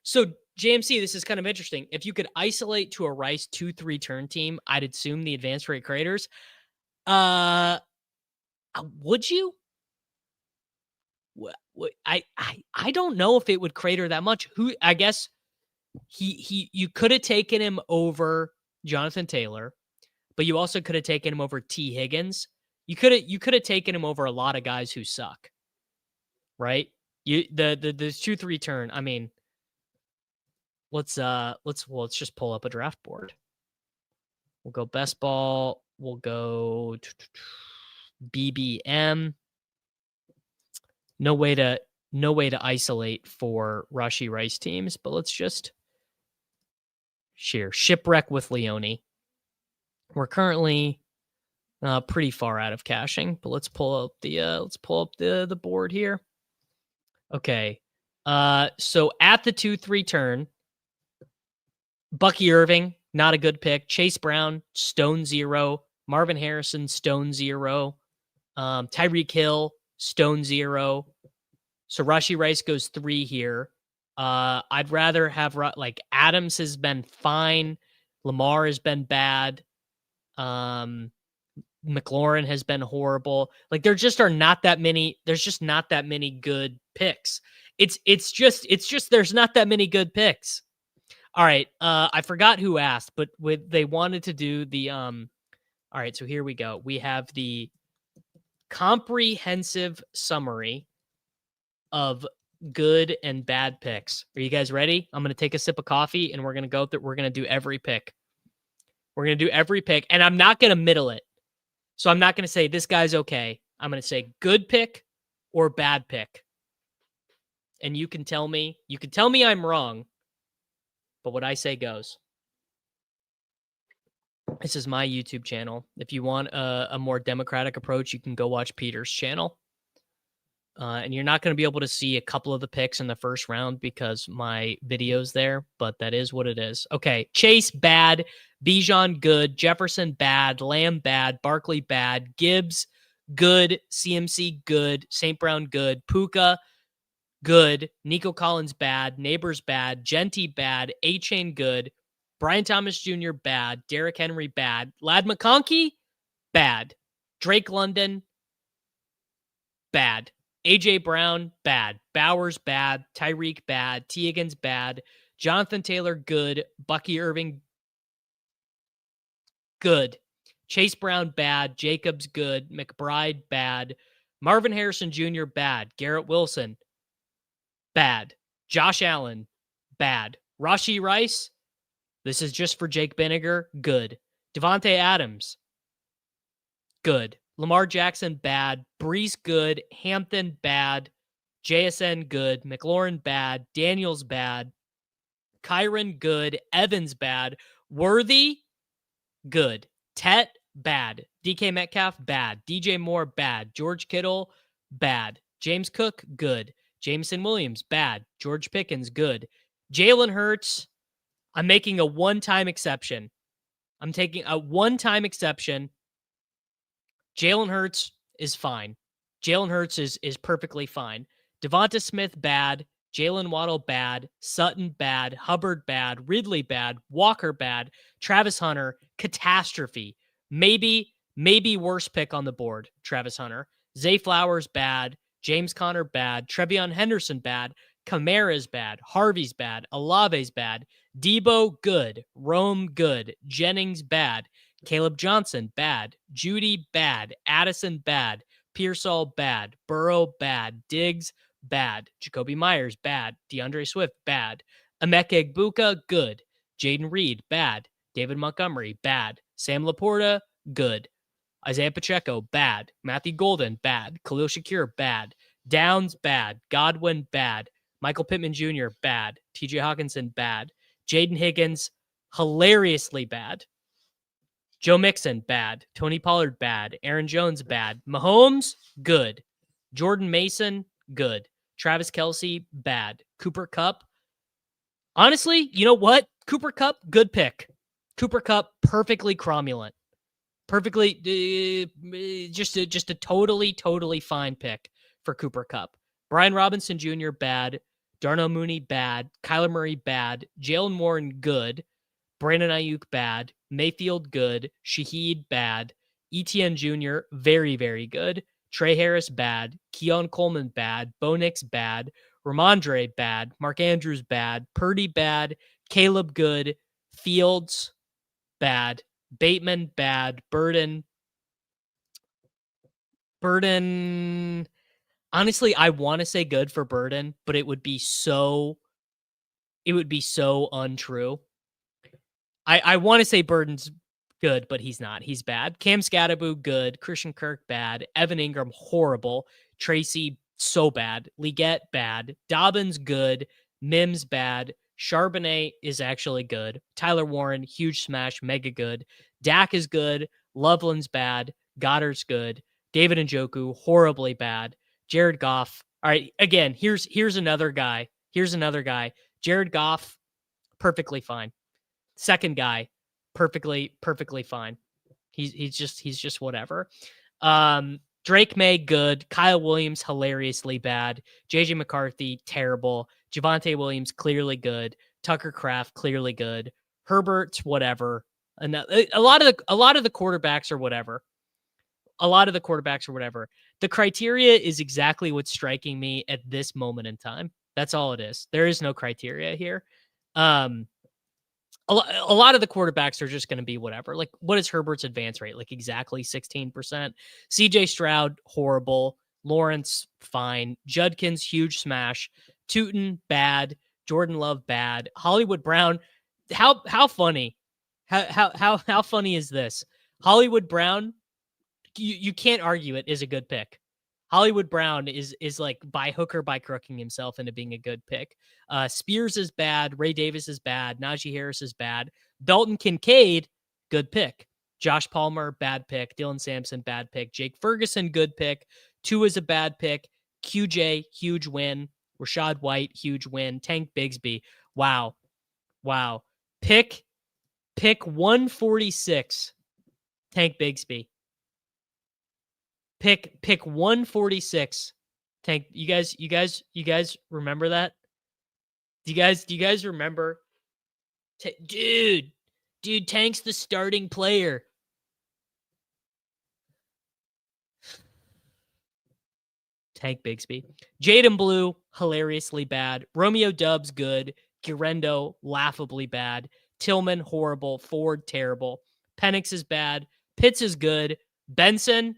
A: So JMC, this is kind of interesting. If you could isolate to a Rice 2-3 turn team, I'd assume the advanced rate creators. Would you? I don't know if it would crater that much. I guess you could have taken him over Jonathan Taylor, but you also could have taken him over T. Higgins. You could have taken him over a lot of guys who suck. Right? The 2-3 turn. I mean, let's just pull up a draft board. We'll go best ball. We'll go BBM. No way to isolate for Rashi Rice teams, but let's just share shipwreck with Leone. We're currently pretty far out of caching, but let's pull up the board here. Okay. So at the 2-3 turn, Bucky Irving, not a good pick. Chase Brown, stone 0. Marvin Harrison, stone 0. Tyreek Hill, stone 0. So Rashi Rice goes 3 here. I'd rather have like Adams has been fine. Lamar has been bad. McLaurin has been horrible. Like there just are not that many. There's just not that many good picks. It's just there's not that many good picks. All right. I forgot who asked, but they wanted to do the all right, so here we go. We have the comprehensive summary of good and bad picks. Are you guys ready? I'm going to take a sip of coffee and we're going to go through. We're going to do every pick. We're going to do every pick, and I'm not going to middle it. So I'm not going to say this guy's okay. I'm going to say good pick or bad pick. And you can tell me I'm wrong, but what I say goes. This is my YouTube channel. If you want a more democratic approach, you can go watch Peter's channel. And you're not going to be able to see a couple of the picks in the first round because my video's there, but that is what it is. Okay, Chase, bad. Bijan, good. Jefferson, bad. Lamb, bad. Barkley, bad. Gibbs, good. CMC, good. St. Brown, good. Puka, good. Nico Collins, bad. Neighbors, bad. Genty, bad. A-Chain, good. Brian Thomas Jr., bad. Derrick Henry, bad. Lad McConkey, bad. Drake London, bad. AJ Brown, bad. Bowers, bad. Tyreek, bad. T. Higgins, bad. Jonathan Taylor, good. Bucky Irving, good. Chase Brown, bad. Jacobs, good. McBride, bad. Marvin Harrison Jr., bad. Garrett Wilson, bad. Josh Allen, bad. Rashee Rice, this is just for Jake Binniger, good. Devontae Adams, good. Lamar Jackson, bad. Brees, good. Hampton, bad. JSN, good. McLaurin, bad. Daniels, bad. Kyron, good. Evans, bad. Worthy, good. Tet, bad. DK Metcalf, bad. DJ Moore, bad. George Kittle, bad. James Cook, good. Jameson Williams, bad. George Pickens, good. Jalen Hurts, I'm making a one-time exception. I'm taking a one-time exception. Jalen Hurts is fine. Jalen Hurts is perfectly fine. Devonta Smith, bad. Jalen Waddle, bad. Sutton, bad. Hubbard, bad. Ridley, bad. Walker, bad. Travis Hunter, catastrophe. Maybe worst pick on the board, Travis Hunter. Zay Flowers, bad. James Conner, bad. Trevion Henderson, bad. Kamara's bad. Harvey's bad. Olave's bad. Debo, good. Rome, good. Jennings, bad. Caleb Johnson, bad. Judy, bad. Addison, bad. Pearsall, bad. Burrow, bad. Diggs, bad. Jacoby Myers, bad. DeAndre Swift, bad. Emeka Egbuka, good. Jaden Reed, bad. David Montgomery, bad. Sam Laporta, good. Isaiah Pacheco, bad. Matthew Golden, bad. Khalil Shakir, bad. Downs, bad. Godwin, bad. Michael Pittman Jr., bad. TJ Hawkinson, bad. Jaden Higgins, hilariously bad. Joe Mixon, bad. Tony Pollard, bad. Aaron Jones, bad. Mahomes, good. Jordan Mason, good. Travis Kelce, bad. Cooper Kupp, honestly, you know what? Cooper Kupp, good pick. Cooper Kupp, perfectly cromulent. Perfectly, just a totally fine pick for Cooper Kupp. Brian Robinson Jr., bad. Darnell Mooney, bad. Kyler Murray, bad. Jalen Warren, good. Brandon Ayuk, bad. Mayfield, good. Shaheed, bad. Etienne Jr., very, very good. Trey Harris, bad. Keon Coleman, bad. Bo Nix, bad. Ramondre, bad. Mark Andrews, bad. Purdy, bad. Caleb, good. Fields, bad. Bateman, bad. Burden. Honestly, I want to say good for Burden, but it would be so untrue. I want to say Burden's good, but he's not. He's bad. Cam Scatterbo, good. Christian Kirk, bad. Evan Ingram, horrible. Tracy, so bad. Leggett, bad. Dobbins, good. Mims, bad. Charbonnet is actually good. Tyler Warren, huge smash, mega good. Dak is good. Loveland's bad. Goddard's good. David Njoku, horribly bad. Jared Goff. All right, again, here's another guy. Jared Goff, perfectly fine. Second guy, perfectly fine. He's just whatever. Drake May, good. Kyle Williams, hilariously bad. JJ McCarthy, terrible. Javonte Williams, clearly good. Tucker Kraft, clearly good. Herbert, whatever. And a lot of the quarterbacks are whatever. The criteria is exactly what's striking me at this moment in time. That's all it is. There is no criteria here. A lot of the quarterbacks are just going to be whatever. Like, what is Herbert's advance rate? Like, exactly 16%. CJ Stroud, horrible. Lawrence, fine. Judkins, huge smash. Tootin, bad. Jordan Love, bad. Hollywood Brown, how funny? How funny is this? Hollywood Brown, you can't argue it is a good pick. Hollywood Brown is like by hook or by crooking himself into being a good pick. Spears is bad. Ray Davis is bad. Najee Harris is bad. Dalton Kincaid, good pick. Josh Palmer, bad pick. Dylan Sampson, bad pick. Jake Ferguson, good pick. Tua is a bad pick. QJ, huge win. Rashad White, huge win. Tank Bigsby, wow. Pick 146. Tank Bigsby. Pick 146. Tank, you guys remember that? Do you guys remember? Dude, Tank's the starting player. Tank Bigsby. Jaden Blue, hilariously bad. Romeo Dubs, good. Girendo, laughably bad. Tillman, horrible. Ford, terrible. Penix is bad. Pitts is good. Benson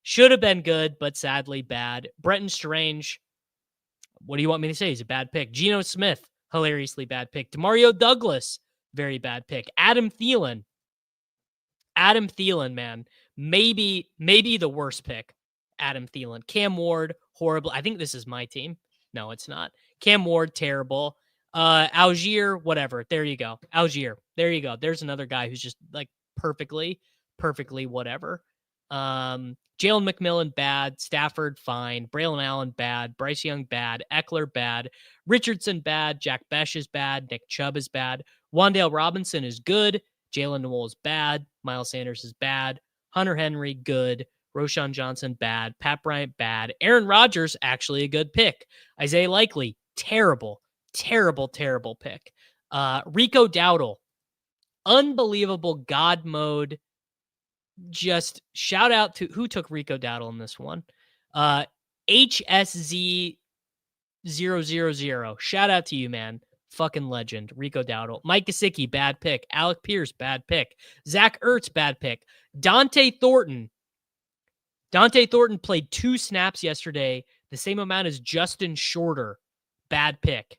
A: should have been good, but sadly bad. Brenton Strange, what do you want me to say? He's a bad pick. Geno Smith, hilariously bad pick. Demario Douglas, very bad pick. Adam Thielen, man, maybe the worst pick. Adam Thielen. Cam Ward, horrible. I think this is my team. No, it's not. Cam Ward, terrible. Algier, whatever. There you go. Algier. There you go. There's another guy who's just like perfectly whatever. Jalen McMillan, bad. Stafford, fine. Braylon Allen, bad. Bryce Young, bad. Eckler, bad. Richardson, bad. Jack Besh is bad. Nick Chubb is bad. Wan'Dale Robinson is good. Jalen Noel is bad. Miles Sanders is bad. Hunter Henry, good. Roshan Johnson, bad. Pat Bryant, bad. Aaron Rodgers, actually a good pick. Isaiah Likely, terrible pick. Rico Dowdle, unbelievable God mode. Just shout out to who took Rico Dowdle in this one. HSZ000. Shout out to you, man. Fucking legend. Rico Dowdle. Mike Gesicki, bad pick. Alec Pierce, bad pick. Zach Ertz, bad pick. Dante Thornton played 2 snaps yesterday, the same amount as Justin Shorter. Bad pick.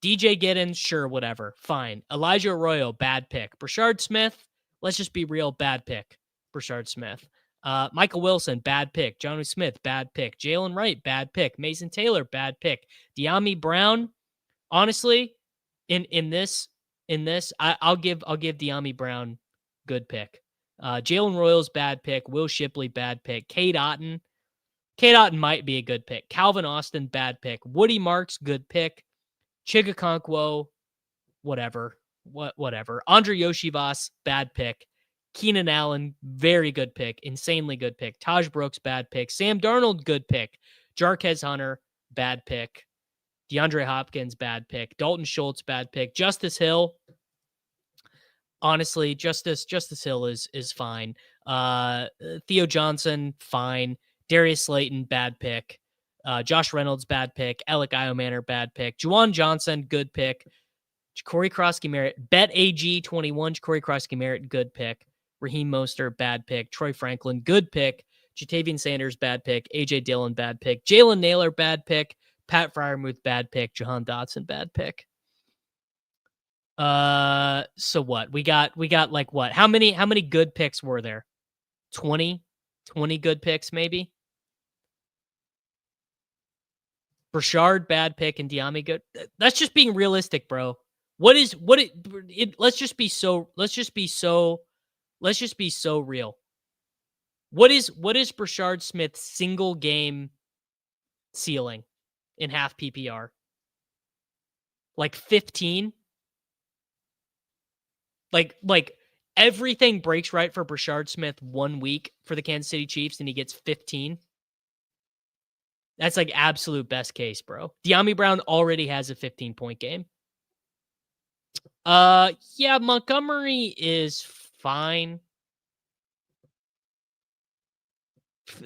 A: DJ Giddens, sure, whatever. Fine. Elijah Arroyo, bad pick. Brashard Smith, let's just be real, bad pick. Brashard Smith. Michael Wilson, bad pick. Jonnu Smith, bad pick. Jalen Wright, bad pick. Mason Taylor, bad pick. De'Ami Brown, honestly, in this, I'll give De'Ami Brown good pick. Jalen Royals, bad pick. Will Shipley, bad pick. Cade Otton might be a good pick. Calvin Austin, bad pick. Woody Marks, good pick. Chigakonkwo, whatever. Andre Yoshivas, bad pick. Keenan Allen, very good pick. Insanely good pick. Taj Brooks, bad pick. Sam Darnold, good pick. Jarquez Hunter, bad pick. DeAndre Hopkins, bad pick. Dalton Schultz, bad pick. Justice Hill, honestly, Justice Hill is fine. Theo Johnson, fine. Darius Slayton, bad pick. Josh Reynolds, bad pick. Alec Iomanner, bad pick. Juwan Johnson, good pick. Corey Krosky-Merritt, Bet AG 21. Corey Krosky-Merritt, good pick. Raheem Mostert, bad pick. Troy Franklin, good pick. Jatavian Sanders, bad pick. AJ Dillon, bad pick. Jalen Naylor, bad pick. Pat Freiermuth, bad pick. Jahan Dotson, bad pick. So what? We got like what? How many good picks were there? 20 good picks, maybe. Brashard, bad pick, and De'Ami good. That's just being realistic, bro. Let's just be so real. What is Brashard Smith's single game ceiling in half PPR? Like 15? Like everything breaks right for Brashard Smith 1 week for the Kansas City Chiefs and he gets 15. That's like absolute best case, bro. De'Ami Brown already has a 15-point game. Yeah, Montgomery is fine.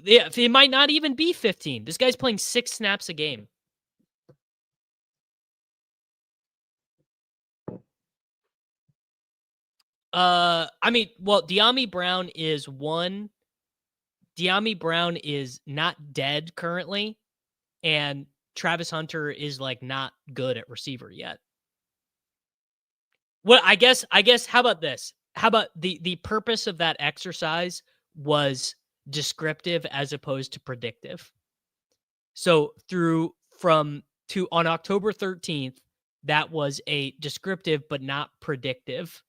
A: Yeah, it might not even be 15. This guy's playing 6 snaps a game. I mean, well, De'Ami Brown is one. De'Ami Brown is not dead currently, and Travis Hunter is like not good at receiver yet. Well, I guess, how about this? How about the purpose of that exercise was descriptive as opposed to predictive. So on October 13th, that was a descriptive but not predictive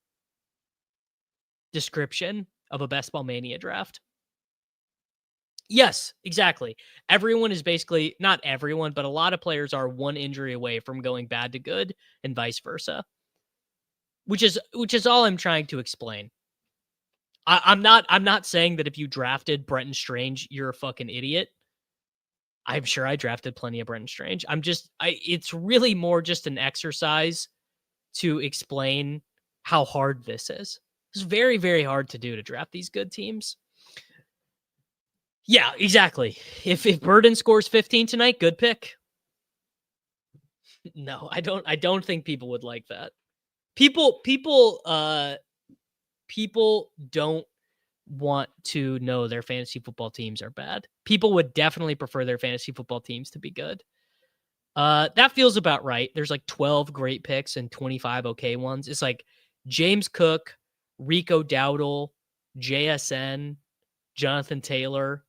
A: description of a Best Ball Mania draft. Yes, exactly. Everyone is basically, not everyone, but a lot of players are one injury away from going bad to good and vice versa. Which is all I'm trying to explain. I'm not saying that if you drafted Brenton Strange, you're a fucking idiot. I'm sure I drafted plenty of Brenton Strange. It's really more just an exercise to explain how hard this is. It's very, very hard to do to draft these good teams. Yeah, exactly. If Burden scores 15 tonight, good pick. No, I don't think people would like that. People people don't want to know their fantasy football teams are bad. People would definitely prefer their fantasy football teams to be good. That feels about right. There's like 12 great picks and 25 okay ones. It's like James Cook, Rico Dowdle, JSN, Jonathan Taylor.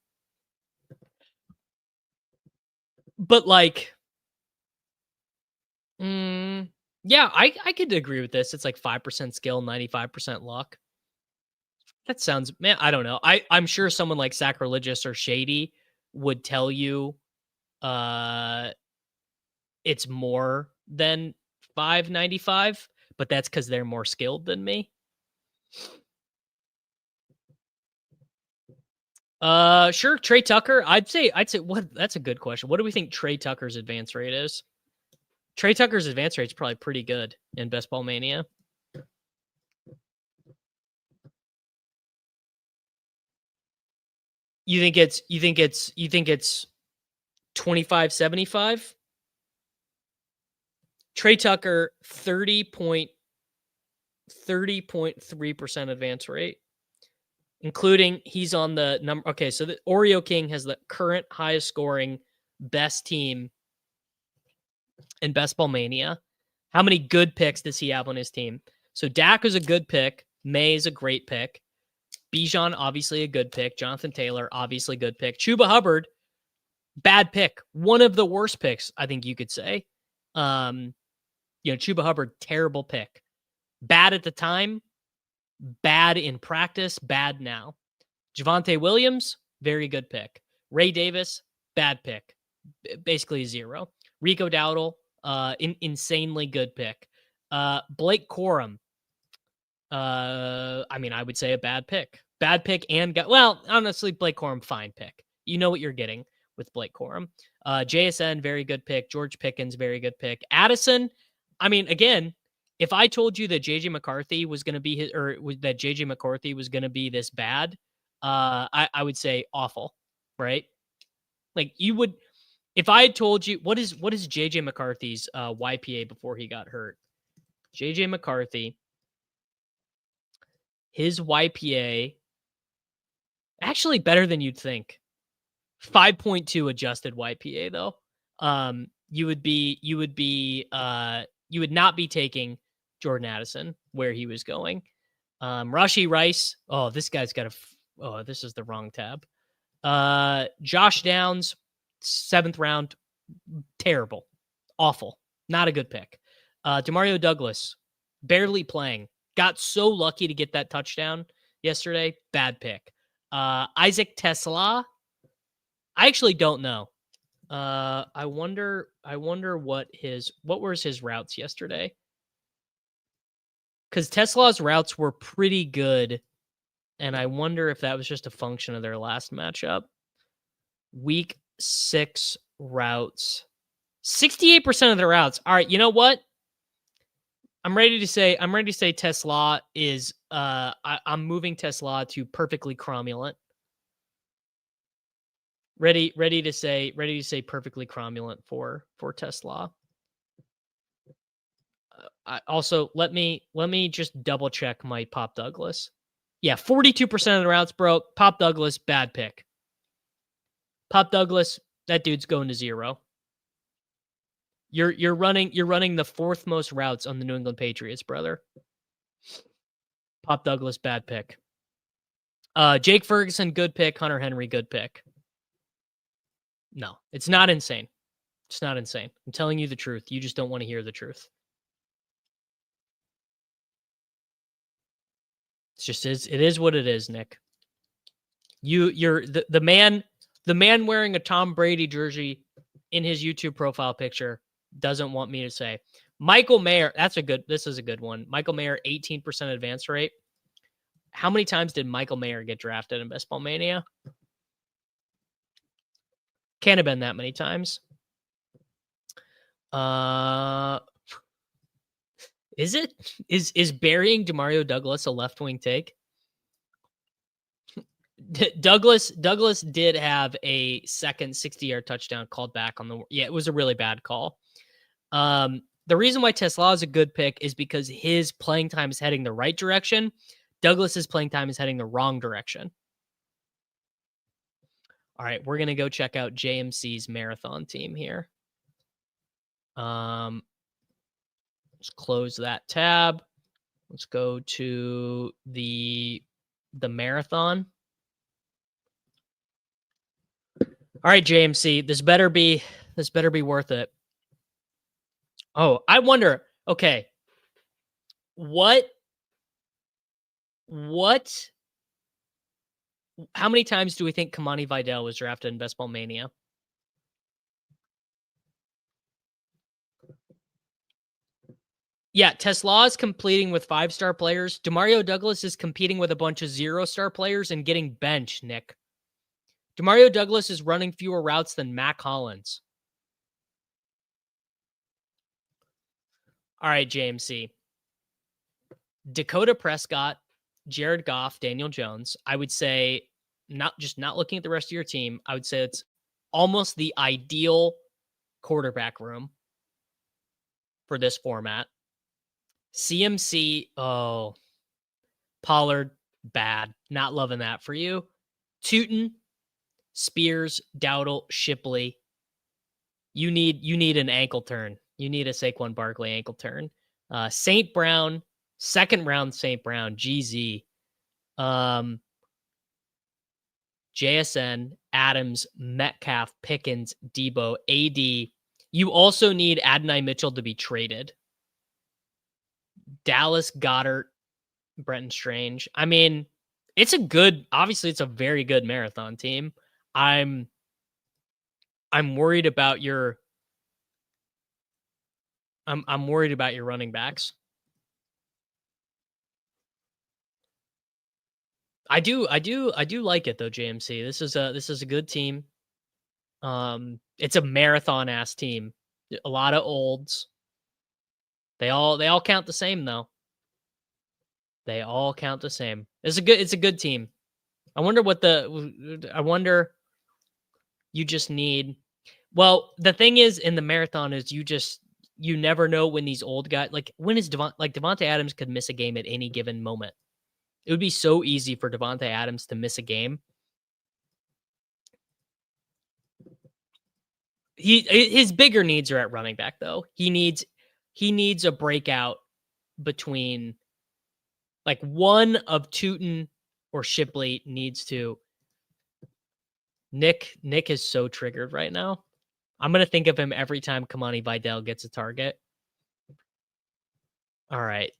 A: But like, yeah, I could agree with this. It's like 5% skill, 95% luck. That sounds, man, I don't know. I'm sure someone like Sacrilegious or Shady would tell you it's more than 595, but that's because they're more skilled than me. Sure. Trey Tucker. I'd say what, that's a good question. What do we think Trey Tucker's advance rate is? Trey Tucker's advance rate is probably pretty good in Best Ball Mania. You think it's 25.75? Trey Tucker 30.3% advance rate, including he's on the number. Okay, so the Oreo King has the current highest scoring best team in Best Ball Mania. How many good picks does he have on his team? So Dak is a good pick. May is a great pick. Bijan, obviously a good pick. Jonathan Taylor, obviously good pick. Chuba Hubbard, bad pick. One of the worst picks, I think you could say. Chuba Hubbard, terrible pick. Bad at the time, bad in practice, bad now. Javonte Williams, very good pick. Ray Davis, bad pick. Basically 0. Rico Dowdle, insanely good pick. Blake Corum, I would say a bad pick. Bad pick and honestly, Blake Corum, fine pick. You know what you're getting with Blake Corum. JSN, very good pick. George Pickens, very good pick. Addison, again, if I told you that JJ McCarthy was going to be that JJ McCarthy was going to be this bad, I would say awful, right? Like you would, if I had told you what is JJ McCarthy's YPA before he got hurt? JJ McCarthy, his YPA, actually better than you'd think. 5.2 adjusted YPA though. You would not be taking Jordan Addison where he was going. Rashee Rice. Oh, this guy's got this is the wrong tab. Josh Downs, 7th round. Terrible. Awful. Not a good pick. Demario Douglas, barely playing. Got so lucky to get that touchdown yesterday. Bad pick. Isaac Tesla. I actually don't know. I wonder what were his routes yesterday? Because Tesla's routes were pretty good, and I wonder if that was just a function of their last matchup. Week 6 routes. 68% of the routes. All right, you know what? I'm ready to say Tesla is I'm moving Tesla to perfectly cromulent. Ready to say perfectly cromulent for Tesla. Also, let me just double check my Pop Douglas. Yeah, 42% of the routes, bro. Pop Douglas, bad pick. Pop Douglas, that dude's going to 0. You're running the 4th most routes on the New England Patriots, brother. Pop Douglas, bad pick. Jake Ferguson, good pick. Hunter Henry, good pick. No, it's not insane. It's not insane. I'm telling you the truth. You just don't want to hear the truth. It's just it is what it is, Nick. You're the man wearing a Tom Brady jersey in his YouTube profile picture doesn't want me to say. Michael Mayer, this is a good one. Michael Mayer, 18% advance rate. How many times did Michael Mayer get drafted in Best Ball Mania? Can't have been that many times. Is it? Is burying Demario Douglas a left wing take? Douglas did have a second 60-yard touchdown called back on the. Yeah, it was a really bad call. The reason why Tesla is a good pick is because his playing time is heading the right direction. Douglas's playing time is heading the wrong direction. All right, we're gonna go check out JMC's marathon team here. Let's close that tab. Let's go to the marathon. All right, JMC, this better be worth it. Oh, I wonder. Okay, what? How many times do we think Kamani Vidal was drafted in Best Ball Mania? Yeah, Tesla is competing with 5-star players. Demario Douglas is competing with a bunch of 0-star players and getting benched, Nick. Demario Douglas is running fewer routes than Mac Hollins. All right, JMC. Dakota Prescott, Jared Goff, Daniel Jones. I would say, not looking at the rest of your team, I would say it's almost the ideal quarterback room for this format. CMC, oh, Pollard, bad. Not loving that for you. Tootin, Spears, Dowdle, Shipley. You need an ankle turn. You need a Saquon Barkley ankle turn. St. Brown, second round St. Brown, GZ. JSN, Adams, Metcalf, Pickens, Debo, AD. You also need Adonai Mitchell to be traded. Dallas, Goddard, Brenton Strange. I mean, obviously it's a very good marathon team. I'm worried about your I'm worried about your running backs. I do like it though, JMC. This is a good team. It's a marathon ass team. A lot of olds. They all count the same though. They all count the same. It's a good team. I wonder you just need. Well, the thing is in the marathon is you never know when these old guys, like when is Devontae Adams could miss a game at any given moment. It would be so easy for Devontae Adams to miss a game. His bigger needs are at running back though. He needs a breakout between like one of Tootin or Shipley needs to. Nick is so triggered right now. I'm going to think of him every time Kamani Vidal gets a target. All right.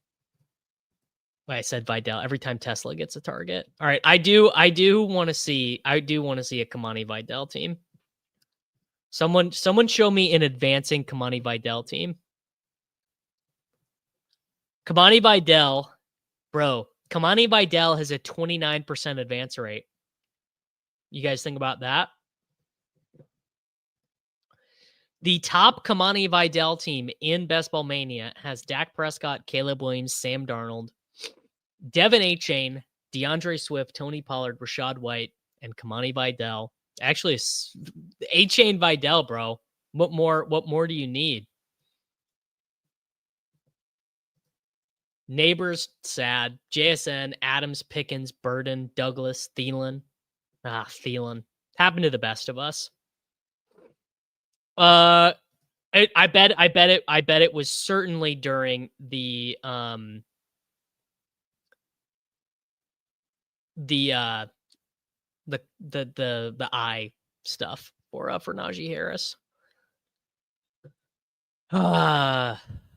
A: I said Vidal every time Tesla gets a target. All right. I do want to see a Kamani Vidal team. Someone show me an advancing Kamani Vidal team. Kamani Vidal, bro. Kamani Vidal has a 29% advance rate. You guys think about that? The top Kamani Vidal team in Best Ball Mania has Dak Prescott, Caleb Williams, Sam Darnold, Devin Achane, DeAndre Swift, Tony Pollard, Rashad White, and Kamani Vidal. Actually, Achane Vidal, bro. What more do you need? Neighbors, sad. JSN, Adams, Pickens, Burden, Douglas, Thielen. Thielen. Happened to the best of us. I bet it was certainly during the eye stuff for Najee Harris.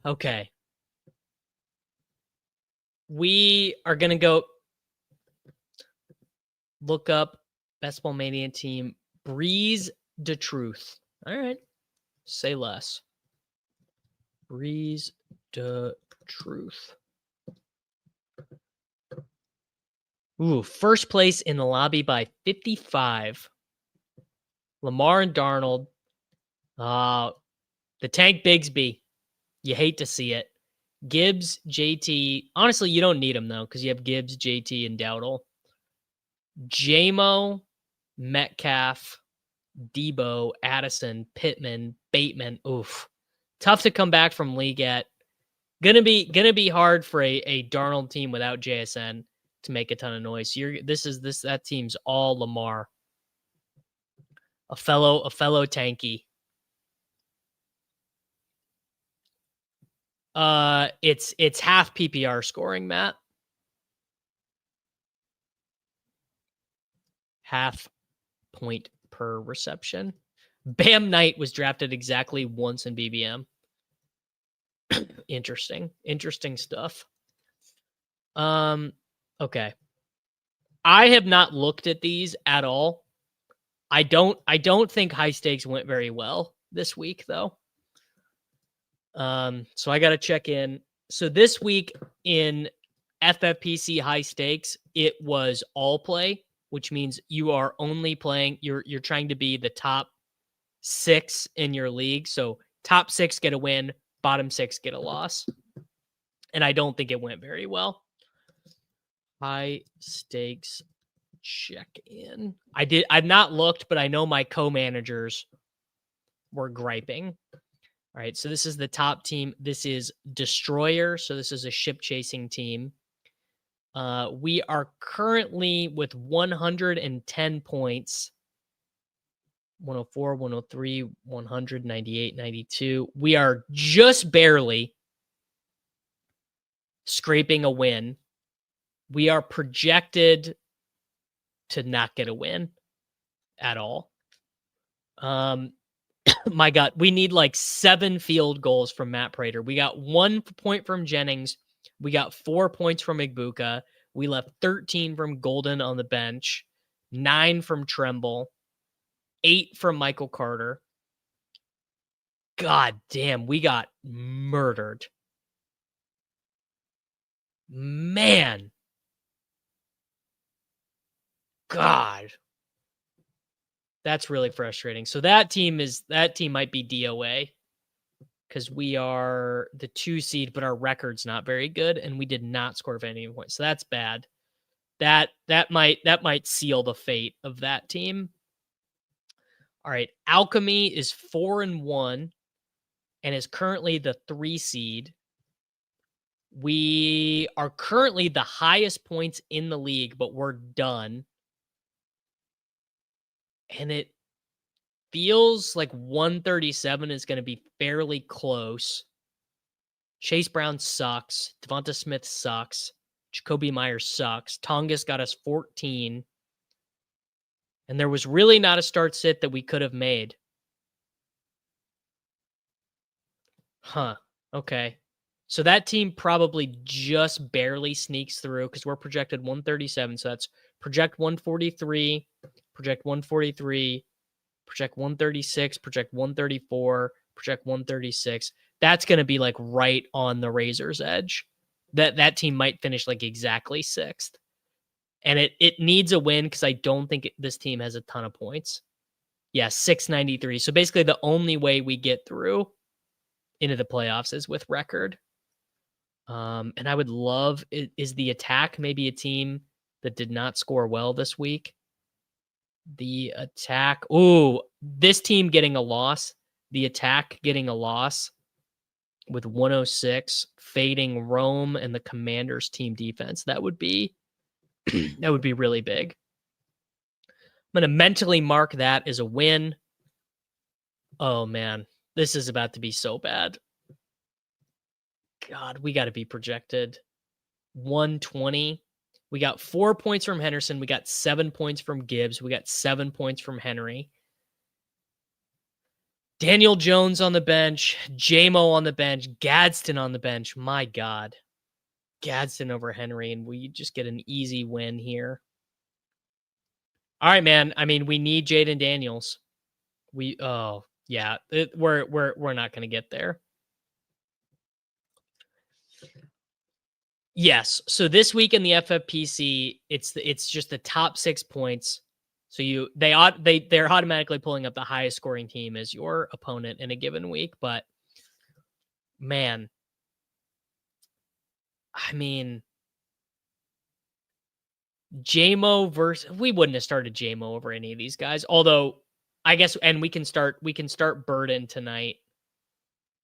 A: Okay. We are gonna go look up Best Ball Mania team. Breeze de Truth. All right. Say less. Breeze de Truth. Ooh, first place in the lobby by 55. Lamar and Darnold. The Tank Bigsby. You hate to see it. Gibbs, JT. Honestly, you don't need them, though, because you have Gibbs, JT, and Dowdle. JMO, Metcalf, Debo, Addison, Pittman, Bateman. Oof. Tough to come back from league at. Gonna be hard for a Darnold team without JSN to make a ton of noise. That team's all Lamar. A fellow tanky. It's half PPR scoring, Matt. Half point per reception. Bam Knight was drafted exactly once in BBM. Interesting stuff. Okay. I have not looked at these at all. I don't think high stakes went very well this week though. So I got to check in. So this week in FFPC high stakes, it was all play, which means you are only playing, you're trying to be the top 6 in your league. So top 6 get a win, bottom 6 get a loss. And I don't think it went very well. High stakes check in. I've not looked, but I know my co-managers were griping. All right, so this is the top team. This is Destroyer. So this is a ship chasing team. We are currently with 110 points. 104, 103, 100, 98, 92. We are just barely scraping a win. We are projected to not get a win at all. My God, we need like 7 field goals from Matt Prater. We got 1 point from Jennings. We got 4 points from Igbuka. We left 13 from Golden on the bench, 9 from Tremble, 8 from Michael Carter. God damn, we got murdered. Man. God. That's really frustrating. So that team might be DOA because we are the 2 seed, but our record's not very good, and we did not score any points. So that's bad. That might seal the fate of that team. All right, Alchemy is 4-1 and is currently the 3 seed. We are currently the highest points in the league, but we're done. And it feels like 137 is going to be fairly close. Chase Brown sucks. Devonta Smith sucks. Jacoby Myers sucks. Tonga's got us 14. And there was really not a start sit that we could have made. Huh. Okay. So that team probably just barely sneaks through because we're projected 137. So that's project 143, project 143, project 136, project 134, project 136. That's going to be like right on the razor's edge. That team might finish like exactly 6th. And it needs a win because I don't think this team has a ton of points. Yeah, 693. So basically the only way we get through into the playoffs is with record. And I would love, is the attack maybe a team that did not score well this week? The attack. Ooh, this team getting a loss. The attack getting a loss with 106, fading Rome and the Commanders team defense. That would be really big. I'm going to mentally mark that as a win. Oh, man. This is about to be so bad. God, we got to be projected 120. We got 4 points from Henderson. We got 7 points from Gibbs. We got 7 points from Henry. Daniel Jones on the bench. J-Mo on the bench. Gadsden on the bench. My God. Gadsden over Henry, and we just get an easy win here. All right, man. I mean, we need Jaden Daniels. We're not going to get there. Yes. So this week in the FFPC, it's just the top 6 points. So they're automatically pulling up the highest scoring team as your opponent in a given week. But man, I mean, J-Mo we wouldn't have started J-Mo over any of these guys. Although I guess, and we can start Burden tonight.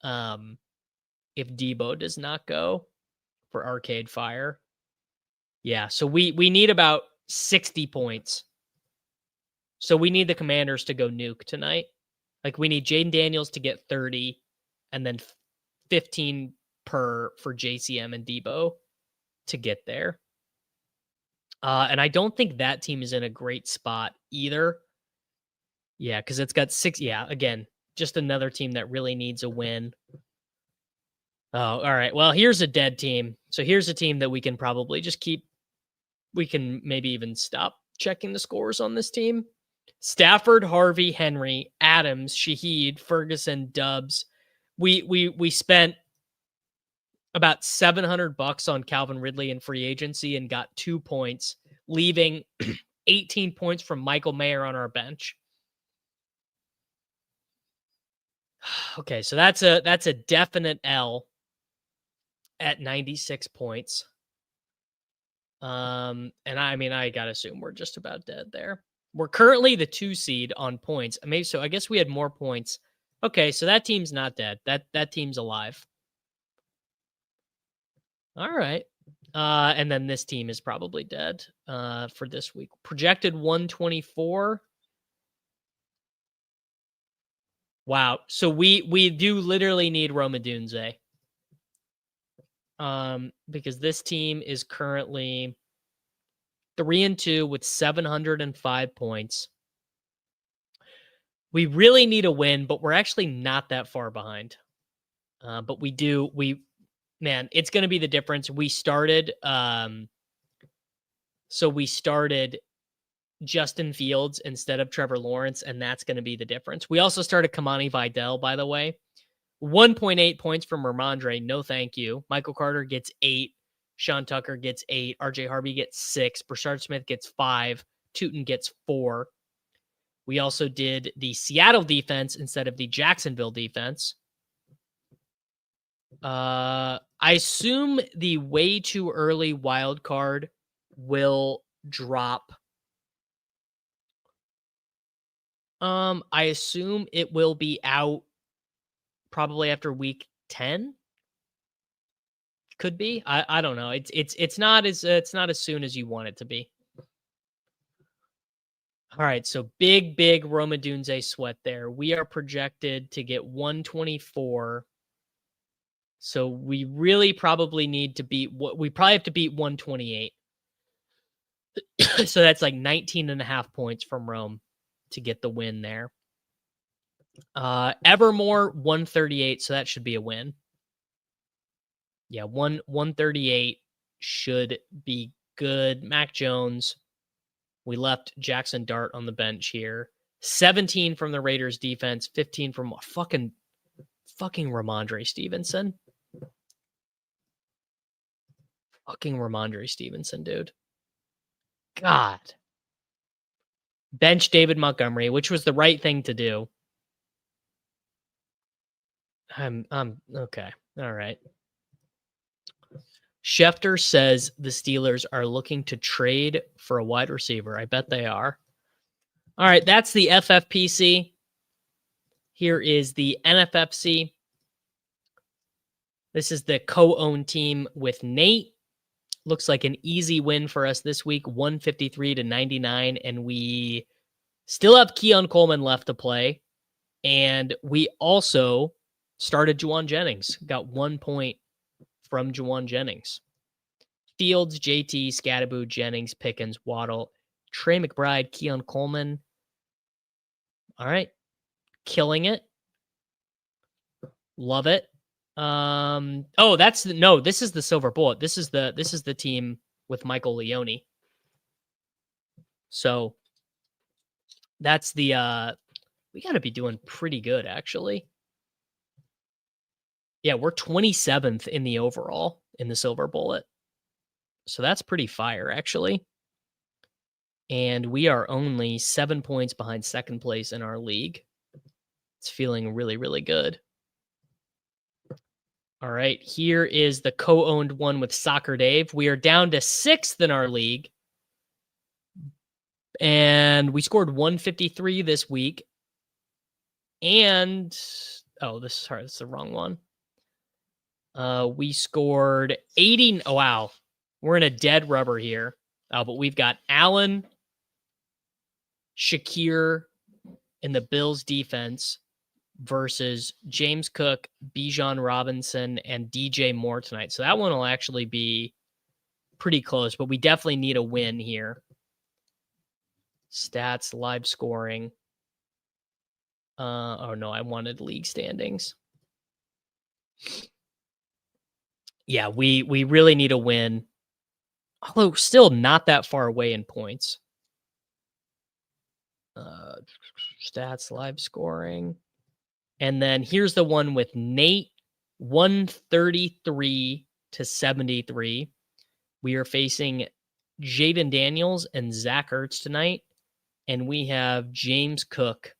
A: If Debo does not go for Arcade Fire. Yeah, so we need about 60 points. So we need the Commanders to go nuke tonight. Like, we need Jaden Daniels to get 30 and then 15 per for JCM and Debo to get there. And I don't think that team is in a great spot either. Yeah, because it's got 6. Yeah, again, just another team that really needs a win. Oh, all right. Well, here's a dead team. So here's a team that we can probably just keep. We can maybe even stop checking the scores on this team. Stafford, Harvey, Henry, Adams, Shaheed, Ferguson, Dubs. We spent about $700 on Calvin Ridley in free agency and got 2 points, leaving 18 points from Michael Mayer on our bench. Okay, so that's a definite L at 96 points. And I mean, I gotta assume we're just about dead there. We're currently the 2 seed on points. Maybe so. I guess we had more points. Okay, so that team's not dead. That team's alive. All right. And then this team is probably dead for this week. Projected 124. Wow. So we do literally need Romadunze. Because this team is currently 3-2 with 705 points. We really need a win, but we're actually not that far behind. But man, it's going to be the difference. We started Justin Fields instead of Trevor Lawrence, and that's going to be the difference. We also started Kamani Vidal, by the way. 1.8 points from Ramondre. No, thank you. Michael Carter gets 8. Sean Tucker gets 8. RJ Harvey gets 6. Brashard Smith gets 5. Tootin gets 4. We also did the Seattle defense instead of the Jacksonville defense. I assume the way too early wild card will drop. I assume it will be out probably after week 10. Could be. I don't know. It's not as soon as you want it to be. All right, so big Romadunze sweat there. We are projected to get 124. So we really probably need to beat what we probably have to beat 128. So that's like 19 and a half points from Rome to get the win there. Evermore 138, so that should be a win. Yeah, 138 should be good. Mac Jones, we left Jackson Dart on the bench here. 17 from the Raiders defense, 15 from fucking Ramondre Stevenson. Fucking Ramondre Stevenson, dude. God. Bench David Montgomery, which was the right thing to do. I'm okay. All right. Schefter says the Steelers are looking to trade for a wide receiver. I bet they are. All right, that's the FFPC. Here is the NFFC. This is the co-owned team with Nate. Looks like an easy win for us this week, 153 to 99, and we still have Keon Coleman left to play. And we also started Juwan Jennings, got 1 point from Juwan Jennings. Fields, JT, Scattaboo, Jennings, Pickens, Waddle, Trey McBride, Keon Coleman. All right. Killing it. Love it. This is the Silver Bullet. This is the team with Michael Leone. So that's the we got to be doing pretty good actually. Yeah, we're 27th in the overall in the Silver Bullet. So that's pretty fire actually. And we are only 7 points behind second place in our league. It's feeling really, really good. All right, here is the co-owned one with Soccer Dave. We are down to 6th in our league. And we scored 153 this week. And, this is the wrong one. We scored 80. Oh, wow. We're in a dead rubber here. But we've got Allen, Shakir, in the Bills defense versus James Cook, Bijan Robinson, and DJ Moore tonight. So that one will actually be pretty close, but we definitely need a win here. Stats, live scoring. Oh no, I wanted league standings. Yeah, we really need a win. Although still not that far away in points. Stats, live scoring. And then here's the one with Nate, 133 to 73. We are facing Jaden Daniels and Zach Ertz tonight. And we have James Cook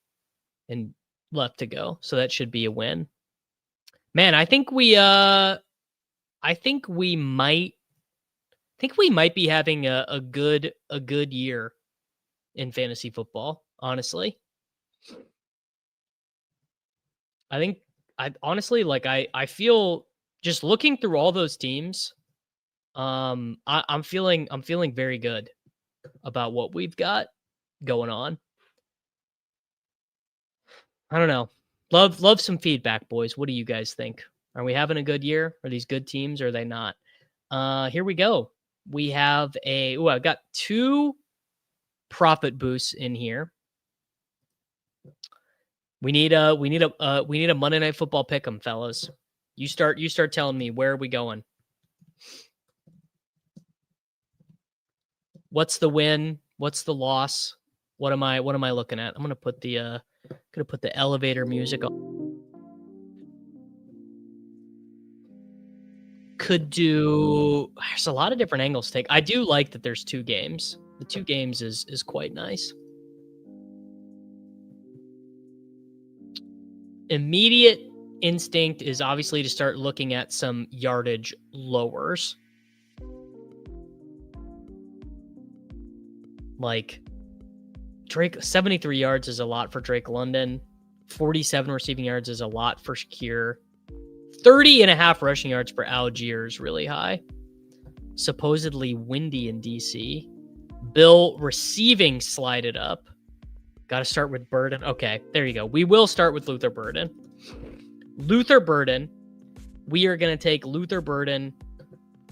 A: and left to go. So that should be a win. Man, I think we might be having a good year in fantasy football, honestly. I feel just looking through all those teams, I'm feeling very good about what we've got going on. I don't know. Love some feedback, boys. What do you guys think? Are we having a good year? Are these good teams or are they not? Here we go. We have I've got 2 profit boosts in here. We need a Monday Night Football pick 'em, fellas. You start telling me, where are we going? What's the win? What's the loss? What am I looking at? I'm gonna put the elevator music on. There's a lot of different angles to take. I do like that there's 2 games. The 2 games is quite nice. Immediate instinct is obviously to start looking at some yardage lowers. Like Drake, 73 yards is a lot for Drake London. 47 receiving yards is a lot for Shakir. 30.5 rushing yards for Algier is really high. Supposedly windy in DC. Bill receiving slided up. Got to start with Burden. Okay, there you go. We will start with Luther Burden. Luther Burden. We are going to take Luther Burden,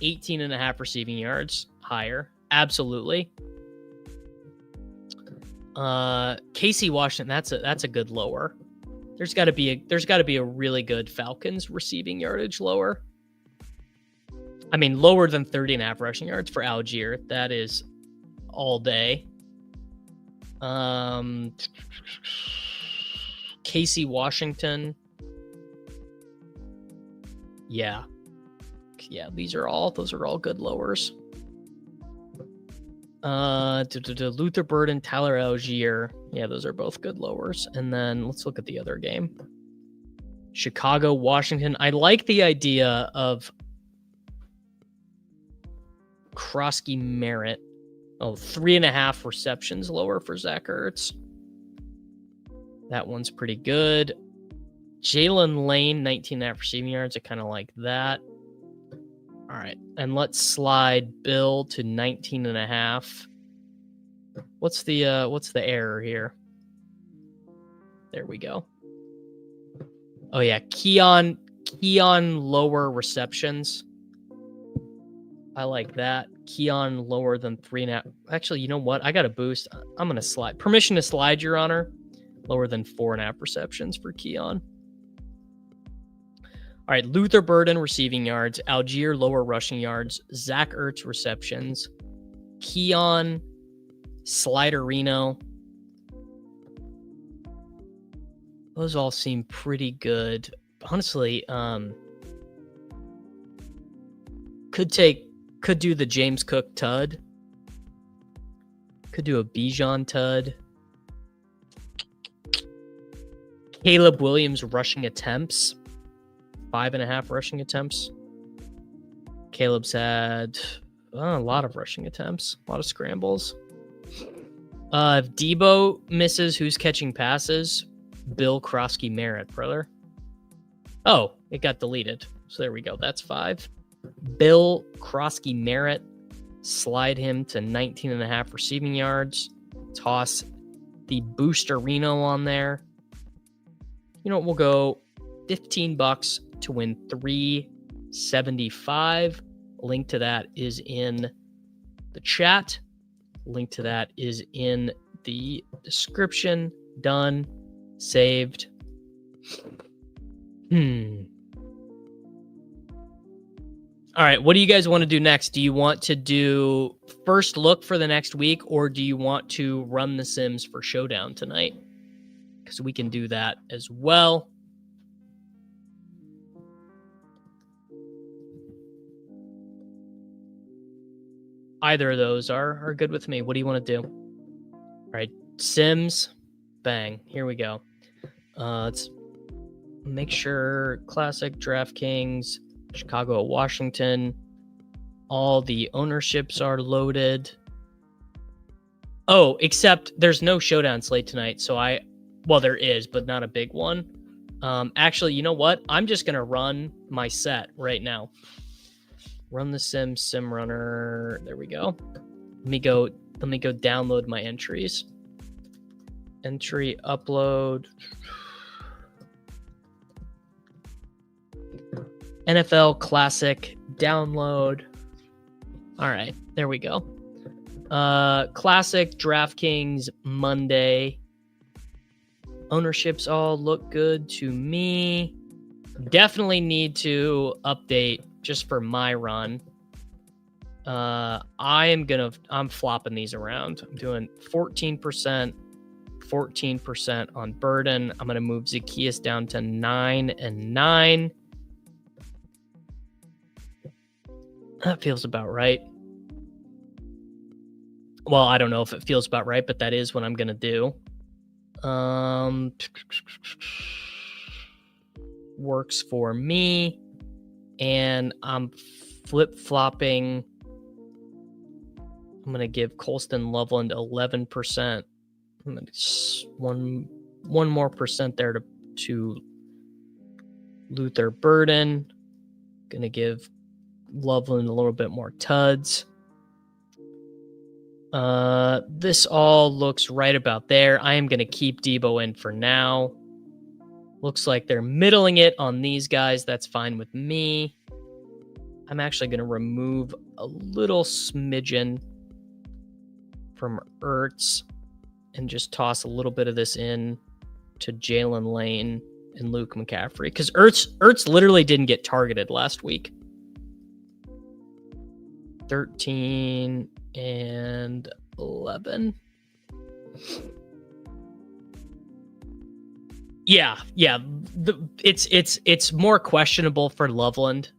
A: 18.5 receiving yards higher. Absolutely. Casey Washington. That's a good lower. There's got to be a really good Falcons receiving yardage lower. I mean, lower than 30.5 rushing yards for Algier. That is all day. Casey Washington. Yeah. Those are all good lowers. Luther Burden, Tyler Algier. Yeah, those are both good lowers. And then let's look at the other game. Chicago, Washington. I like the idea of Krosky Merritt. 3.5 receptions lower for Zach Ertz. That one's pretty good. Jalen Lane, 19.5 receiving yards. I kind of like that. All right. And let's slide Bill to 19.5. What's the error here? There we go. Oh yeah, Keon lower receptions. I like that. Keon lower than 3.5. Actually, you know what? I got a boost. I'm gonna slide. Permission to slide, Your Honor. Lower than 4.5 receptions for Keon. All right, Luther Burden receiving yards, Algier lower rushing yards, Zach Ertz receptions, Keon Sliderino. Those all seem pretty good. Honestly, could do the James Cook tud. Could do a Bijan tud. Caleb Williams rushing attempts. 5.5 rushing attempts. Caleb's had a lot of rushing attempts. A lot of scrambles. If Debo misses, who's catching passes? Bill Krosky Merritt, brother. Oh, it got deleted. So there we go. That's 5. Bill Krosky Merritt. slide him to 19.5 receiving yards. Toss the Booster Reno on there. You know what? We'll go $15 to win $375. Link to that is in the chat. Link to that is in the description. Done. Saved. All right, what do you guys want to do next? Do you want to do first look for the next week, or do you want to run the Sims for Showdown tonight? Because we can do that as well. Either of those are good with me. What do you want to do? All right, Sims, bang. Here we go. Let's make sure Classic, DraftKings, Chicago, Washington, all the ownerships are loaded. Oh, except there's no Showdown slate tonight. So well, there is, but not a big one. Actually, you know what? I'm just going to run my set right now. Run the sim runner. There we go. Let me go download my entries. Entry upload. NFL Classic download. All right, there we go. Classic, DraftKings, Monday. Ownerships all look good to me. Definitely need to update just for my run. I'm flopping these around. I'm doing 14% on Burden. I'm going to move Zacchaeus down to 9 and 9. That feels about right. Well, I don't know if it feels about right, but that is what I'm going to do. Works for me. And I'm flip-flopping. I'm going to give Colston Loveland 11%. I'm going to one more percent there to Luther Burden. Going to give Loveland a little bit more tuds. This all looks right about there. I am going to keep Debo in for now. Looks like they're middling it on these guys. That's fine with me. I'm actually going to remove a little smidgen from Ertz and just toss a little bit of this in to Jalen Lane and Luke McCaffrey. Because Ertz literally didn't get targeted last week. 13 and 11. Yeah. It's more questionable for Loveland.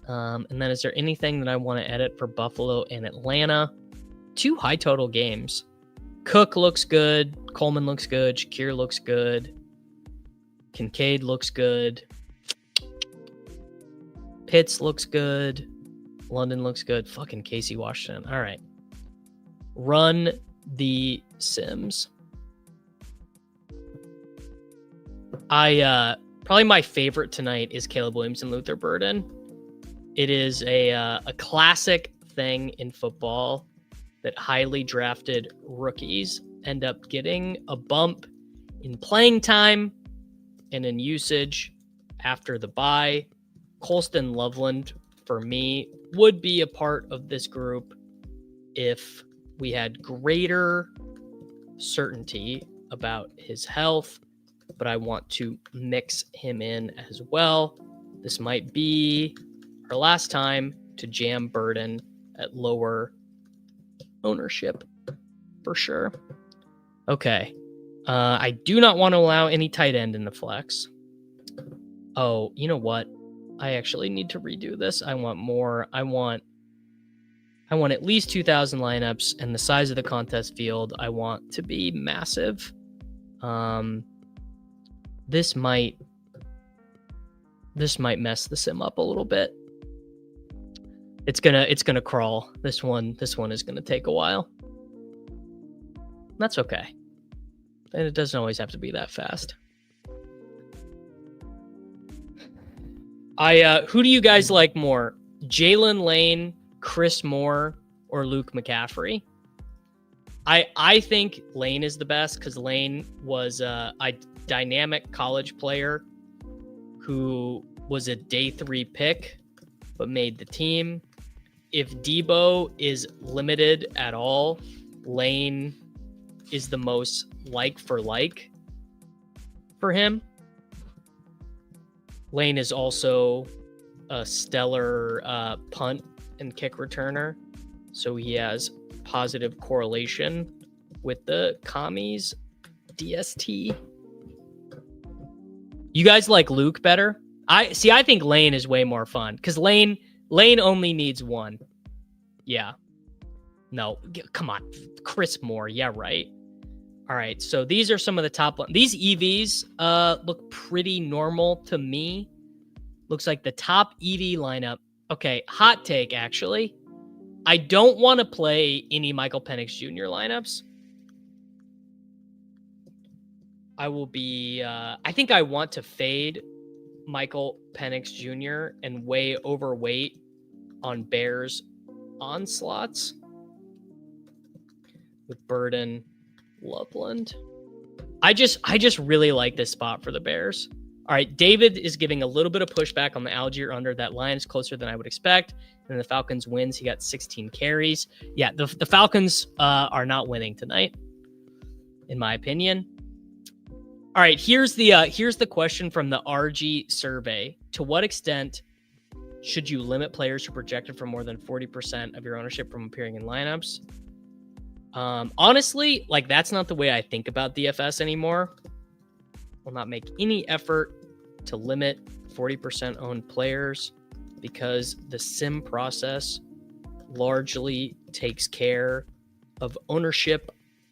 A: And then is there anything that I want to edit for Buffalo and Atlanta? 2 high total games. Cook looks good. Coleman looks good. Shakir looks good. Kincaid looks good. Pitts looks good. London looks good. Fucking Casey Washington. All right. Run the Sims. Probably my favorite tonight is Caleb Williams and Luther Burden. It is a classic thing in football that highly drafted rookies end up getting a bump in playing time and in usage after the bye. Colston Loveland, for me, would be a part of this group if we had greater certainty about his health, but I want to mix him in as well. This might be our last time to jam Burden at lower ownership for sure. Okay. I do not want to allow any tight end in the flex. Oh, you know what? I actually need to redo this. I want more. I want at least 2,000 lineups, and the size of the contest field I want to be massive. This might mess the sim up a little bit. It's gonna crawl. This one is gonna take a while. That's okay. And it doesn't always have to be that fast. Who do you guys like more? Jalen Lane Chris Moore or Luke McCaffrey. I think Lane is the best because Lane was a dynamic college player who was a day 3 pick but made the team. If Debo is limited at all, Lane is the most like for him. Lane is also a stellar punt and kick returner, so he has positive correlation with the commies DST. You guys like Luke better? I think Lane is way more fun because Lane only needs one. Yeah. No, come on. Chris Moore. Yeah, right. All right. So these are some of the top ones. These EVs look pretty normal to me. Looks like the top EV lineup. Okay. Hot take, actually. I don't want to play any Michael Penix Jr. lineups. I think I want to fade Michael Penix Jr. and way overweight on Bears onslaughts with Burden, Loveland. I just really like this spot for the Bears. All right, David is giving a little bit of pushback on the Algier under. That line is closer than I would expect. And the Falcons wins. He got 16 carries. Yeah, the Falcons are not winning tonight, in my opinion. All right, here's the question from the RG survey. To what extent should you limit players who projected for more than 40% of your ownership from appearing in lineups? Honestly, like that's not the way I think about DFS anymore. Will not make any effort to limit 40% owned players because the sim process largely takes care of ownership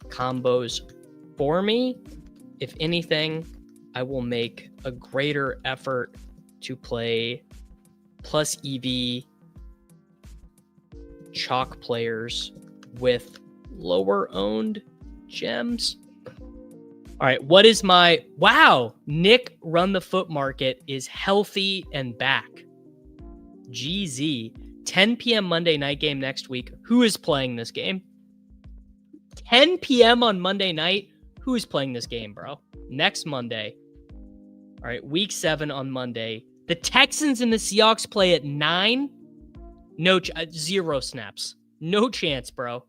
A: combos for me. If anything, I will make a greater effort to play plus EV chalk players with lower owned gems. All right, what is my... Wow, Nick Run the Foot Market is healthy and back. GZ. 10 p.m. Monday night game next week. Who is playing this game? 10 p.m. on Monday night? Who is playing this game, bro? Next Monday. All right, week 7 on Monday. The Texans and the Seahawks play at 9. No, 0 snaps. No chance, bro.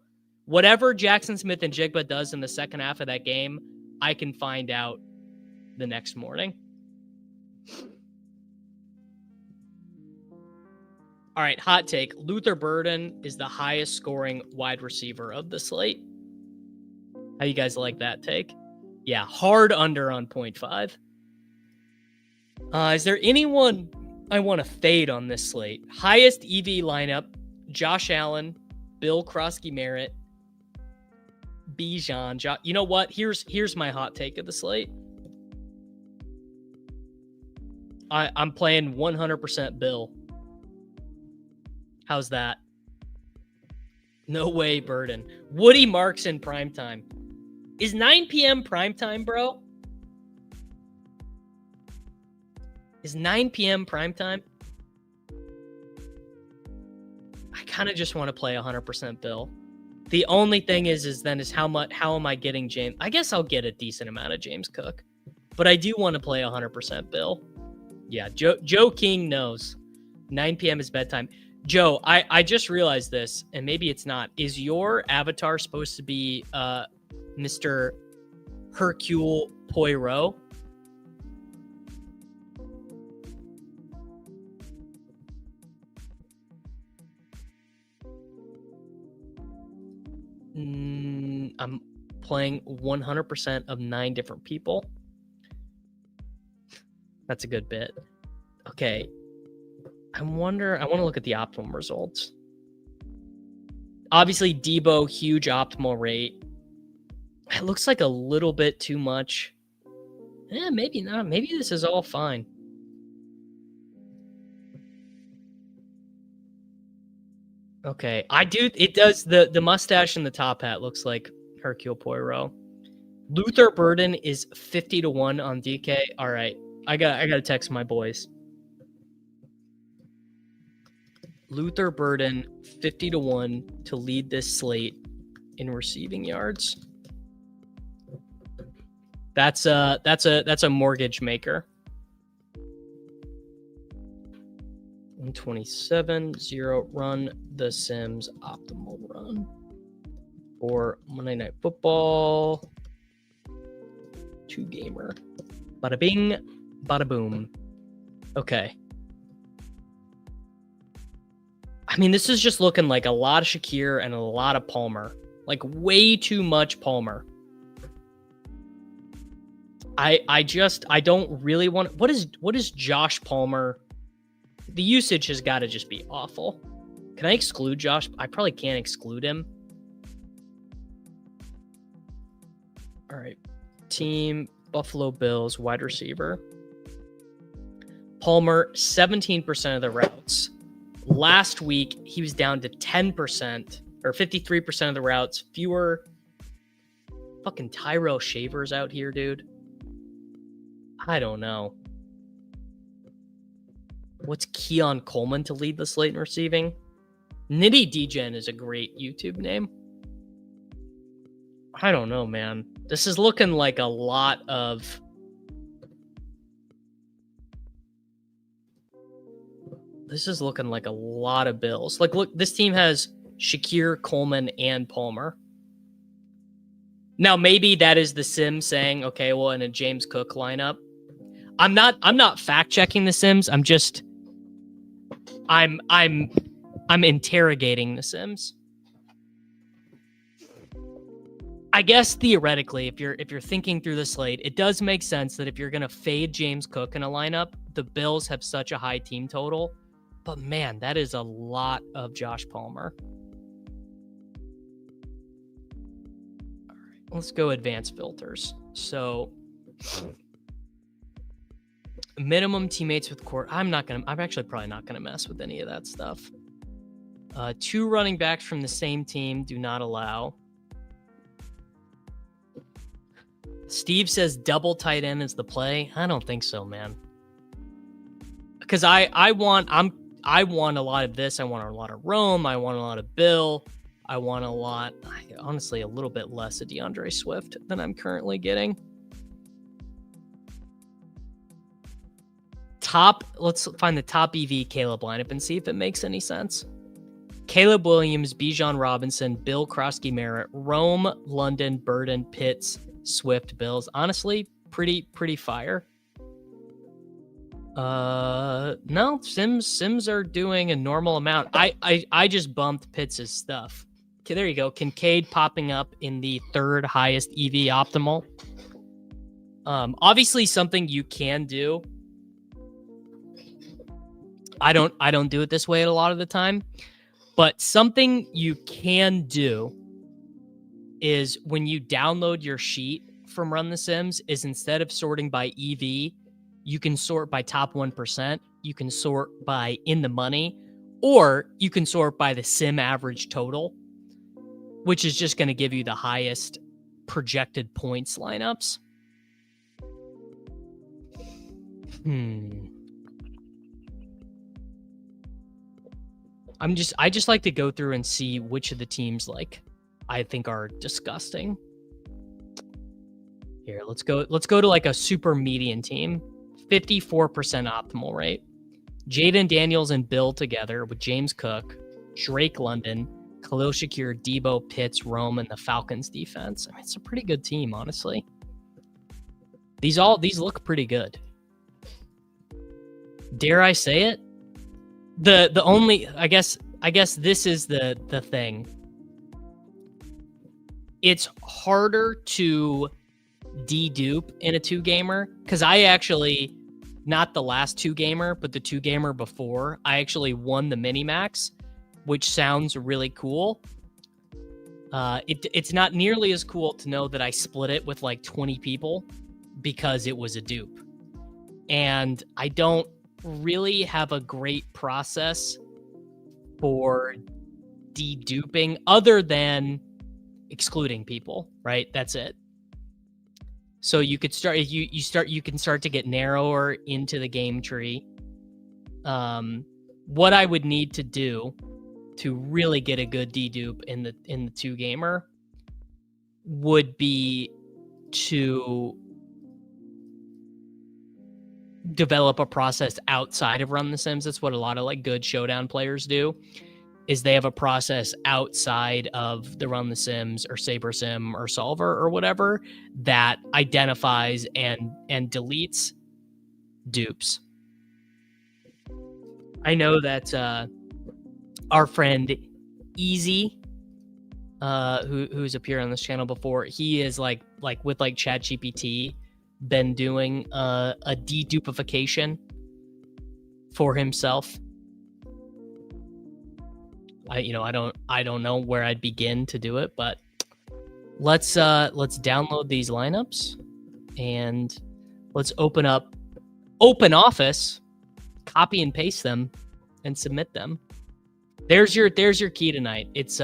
A: Whatever Jackson Smith and Jigba does in the second half of that game, I can find out the next morning. All right, hot take. Luther Burden is the highest scoring wide receiver of the slate. How you guys like that take? Yeah, hard under on 0.5. Is there anyone I want to fade on this slate? Highest EV lineup, Josh Allen, Bill Krosky-Merritt, Bijan. You know what? Here's my hot take of the slate. I'm playing 100% Bill. How's that? No way, Burden. Woody Marks in primetime. Is 9 p.m. primetime, bro? Is 9 p.m. primetime? I kind of just want to play 100% Bill. The only thing is how am I getting James? I guess I'll get a decent amount of James Cook, but I do want to play 100% Bill. Yeah, Joe King knows. 9 p.m. is bedtime. Joe, I just realized this, and maybe it's not. Is your avatar supposed to be Mr. Hercule Poirot? I'm playing 100% of 9 different people. That's a good bit. Okay. I want to look at the optimal results. Obviously, Debo, huge optimal rate. It looks like a little bit too much. Maybe not. Maybe this is all fine. Okay, it does, the mustache and the top hat looks like Hercule Poirot. Luther Burden is 50-1 on DK. All right, I got to text my boys. Luther Burden 50-1 to lead this slate in receiving yards. That's a mortgage maker. 127-0 run the Sims optimal run for Monday Night Football 2-gamer. Bada bing, bada boom. Okay. I mean, this is just looking like a lot of Shakir and a lot of Palmer. Like way too much Palmer. I don't really want. What is Josh Palmer? The usage has got to just be awful. Can I exclude Josh? I probably can't exclude him. All right. Team Buffalo Bills wide receiver. Palmer, 17% of the routes. Last week, he was down to 10% or 53% of the routes. Fewer fucking Tyrell Shavers out here, dude. I don't know. What's Keon Coleman to lead the slate in receiving? Nitty Degen is a great YouTube name. I don't know, man. This is looking like a lot of... This is looking like a lot of Bills. Like, look, this team has Shakir, Coleman, and Palmer. Now, maybe that is the Sim saying, okay, well, in a James Cook lineup. I'm not fact checking the Sims. I'm interrogating the Sims. I guess theoretically, if you're thinking through the slate, it does make sense that if you're gonna fade James Cook in a lineup, the Bills have such a high team total. But man, that is a lot of Josh Palmer. All right, let's go advanced filters. So minimum teammates with court. I'm actually probably not gonna mess with any of that stuff. 2 running backs from the same team do not allow. Steve says double tight end is the play. I don't think so, man. Because I want a lot of this. I want a lot of Rome. I want a lot of Bill. I want honestly, a little bit less of DeAndre Swift than I'm currently getting. Let's find the top EV Caleb lineup and see if it makes any sense. Caleb Williams, Bijan Robinson, Bill Krosky Merritt, Rome, London, Burden, Pitts, Swift, Bills. Honestly, pretty fire. No, Sims are doing a normal amount. I just bumped Pitts' stuff. Okay, there you go. Kincaid popping up in the 3rd highest EV optimal. Obviously something you can do. I don't do it this way a lot of the time, but something you can do is when you download your sheet from Run the Sims is instead of sorting by EV, you can sort by top 1%, you can sort by in the money, or you can sort by the sim average total, which is just going to give you the highest projected points lineups. I just like to go through and see which of the teams like I think are disgusting. Here, let's go to like a super median team. 54% optimal rate. Jaden Daniels and Bill together with James Cook, Drake London, Khalil Shakir, Debo, Pitts, Rome, and the Falcons defense. I mean, it's a pretty good team, honestly. These look pretty good. Dare I say it? The only I guess this is the thing. It's harder to dedupe in a 2-gamer because I actually, not the last 2-gamer, but the 2-gamer before, I actually won the Minimax, which sounds really cool. It's not nearly as cool to know that I split it with like 20 people because it was a dupe. And I don't really have a great process for deduping other than excluding people, right? That's it. So you could start, you can start to get narrower into the game tree. what I would need to do to really get a good dedupe in the 2-gamer would be to develop a process outside of Run the Sims. That's what a lot of like good Showdown players do, is they have a process outside of the Run the Sims or Saber Sim or Solver or whatever that identifies and deletes dupes. I know that our friend Easy, who's appeared on this channel before, he is like with like ChatGPT been doing a dedupification for himself. I don't know where I'd begin to do it, but let's download these lineups and let's open up Open Office, copy and paste them, and submit them. There's your key tonight. It's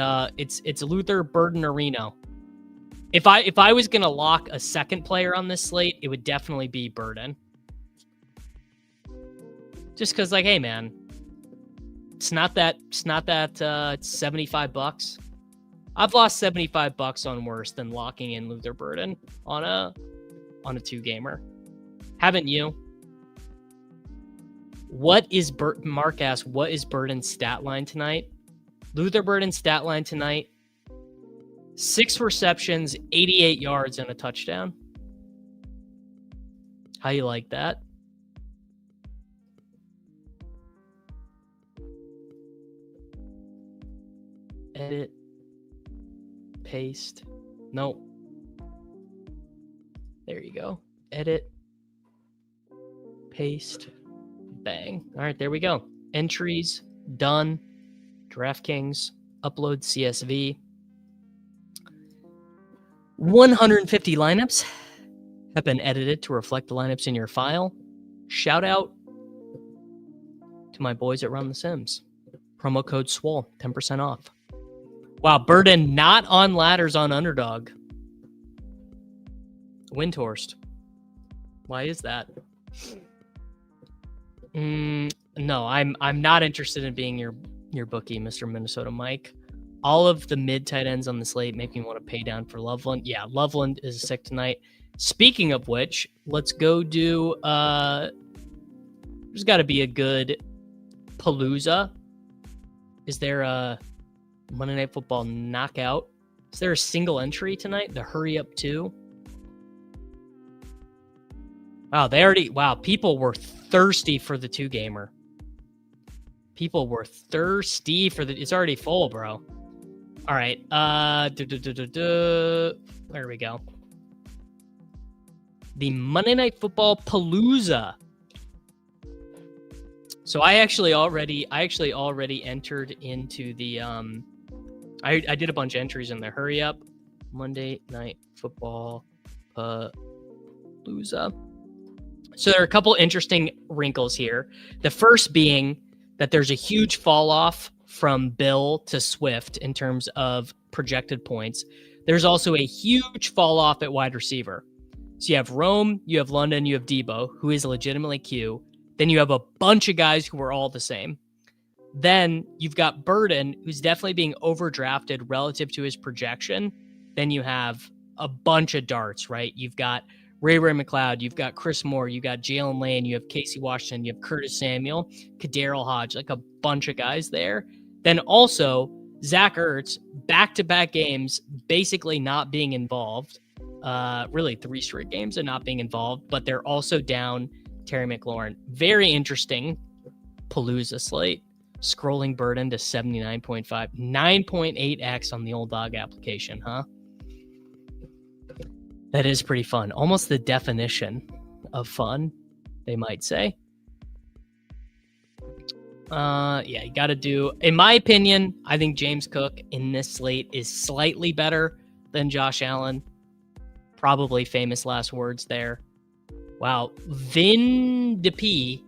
A: Luther, Burden, or Reno. If I was gonna lock a second player on this slate, it would definitely be Burden. Just because, like, hey man, it's not that it's $75. I've lost $75 on worse than locking in Luther Burden on a 2-gamer. Haven't you? Mark asks, what is Burden's stat line tonight? Luther Burden's stat line tonight: 6 receptions, 88 yards, and a touchdown. How you like that? Edit. Paste. Nope. There you go. Edit. Paste. Bang. All right, there we go. Entries done. DraftKings. Upload CSV. 150 lineups have been edited to reflect the lineups in your file. Shout out to my boys at Run the Sims. Promo code SWOL, 10% off. Wow, Burden not on ladders on Underdog. Windhorst. Why is that? No, I'm not interested in being your bookie, Mr. Minnesota Mike. All of the mid tight ends on the slate make me want to pay down for Loveland. Yeah, Loveland is sick tonight. Speaking of which, let's go do there's got to be a good Palooza. Is there a Monday Night Football knockout? Is there a single entry tonight? The Hurry Up 2? Wow, people were thirsty for the 2-gamer. People were thirsty for it's already full, bro. All right. There we go. The Monday Night Football Palooza. So I actually already entered into the I did a bunch of entries in the Hurry Up Monday Night Football Palooza. So there are a couple interesting wrinkles here. The first being that there's a huge fall off from Bill to Swift in terms of projected points. There's also a huge fall off at wide receiver. So you have Rome, you have London, you have Debo, who is legitimately Q. Then you have a bunch of guys who are all the same. Then you've got Burden, who's definitely being overdrafted relative to his projection. Then you have a bunch of darts, right? You've got Ray McLeod, you've got Chris Moore, you got Jalen Lane, you have Casey Washington, you have Curtis Samuel, Kadarrell Hodge, like a bunch of guys there. Then also Zach Ertz, back-to-back games, basically not being involved. Really 3 straight games of not being involved, but they're also down Terry McLaurin. Very interesting Palooza slate. Scrolling Burden to 79.5, 9.8x on the old dog application, huh? That is pretty fun. Almost the definition of fun, they might say. Yeah, you got to do, in my opinion, I think James Cook in this slate is slightly better than Josh Allen. Probably famous last words there. Wow. Vin DeP,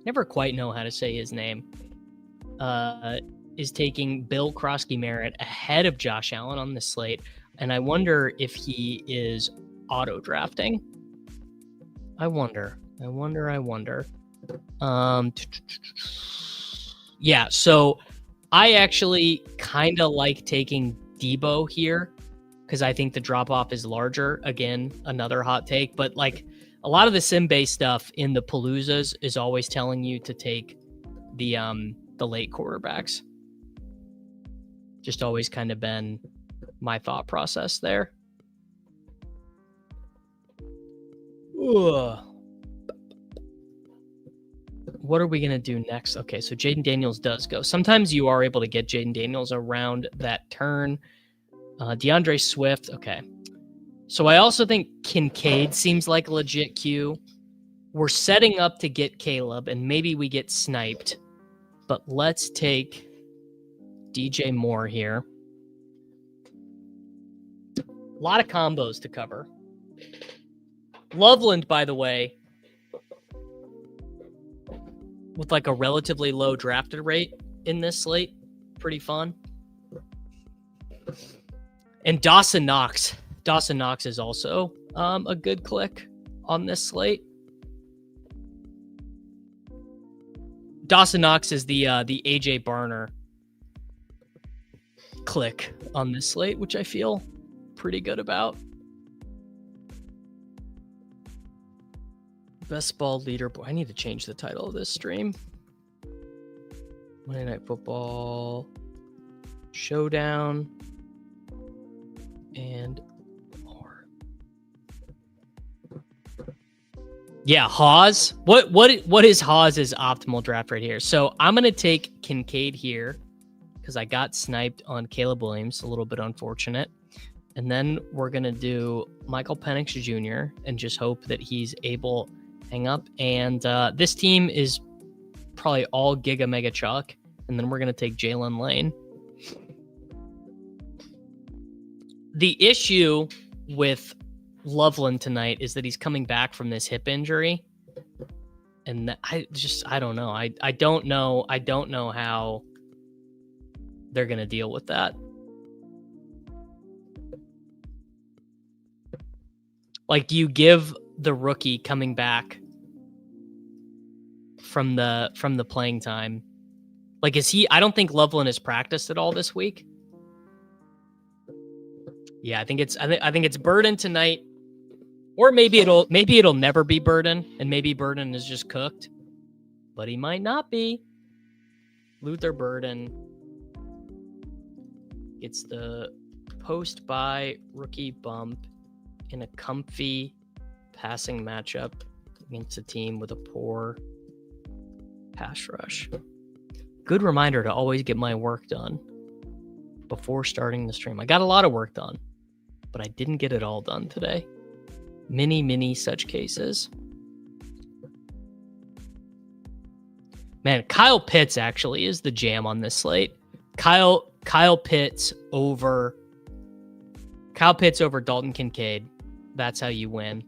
A: never quite know how to say his name, is taking Bill Krosky-Merritt ahead of Josh Allen on this slate. And I wonder if he is auto drafting. I wonder. Yeah, so I actually kind of like taking Debo here because I think the drop-off is larger. Again, another hot take, but like a lot of the sim-based stuff in the Paloozas is always telling you to take the late quarterbacks. Just always kind of been my thought process there. Ugh. What are we going to do next? Okay, so Jaden Daniels does go. Sometimes you are able to get Jaden Daniels around that turn. DeAndre Swift, okay. So I also think Kincaid seems like a legit Q. We're setting up to get Caleb, and maybe we get sniped. But let's take DJ Moore here. A lot of combos to cover. Loveland, by the way, with like a relatively low drafted rate in this slate. Pretty fun. And Dawson Knox. Dawson Knox is also a good click on this slate. Dawson Knox is the AJ Barner click on this slate, which I feel pretty good about. Best ball leaderboard. I need to change the title of this stream. Monday Night Football Showdown and more. Yeah, Hawes. What is Hawes' optimal draft right here? So I'm gonna take Kincaid here because I got sniped on Caleb Williams, a little bit unfortunate. And then we're gonna do Michael Penix Jr. and just hope that he's able to hang up. And this team is probably all Giga Mega Chalk. And then we're gonna take Jalen Lane. The issue with Loveland tonight is that he's coming back from this hip injury. And I don't know. I don't know how they're going to deal with that. Like, do you give the rookie coming back from the playing time? Like, is he? I don't think Loveland has practiced at all this week. Yeah, I think it's Burden tonight, or maybe it'll never be Burden, and maybe Burden is just cooked, but he might not be. Luther Burden gets the post-bye rookie bump in a comfy passing matchup against a team with a poor pass rush. Good reminder to always get my work done before starting the stream. I got a lot of work done, but I didn't get it all done today. Many such cases. Man, Kyle Pitts actually is the jam on this slate. Kyle Pitts over Dalton Kincaid. That's how you win.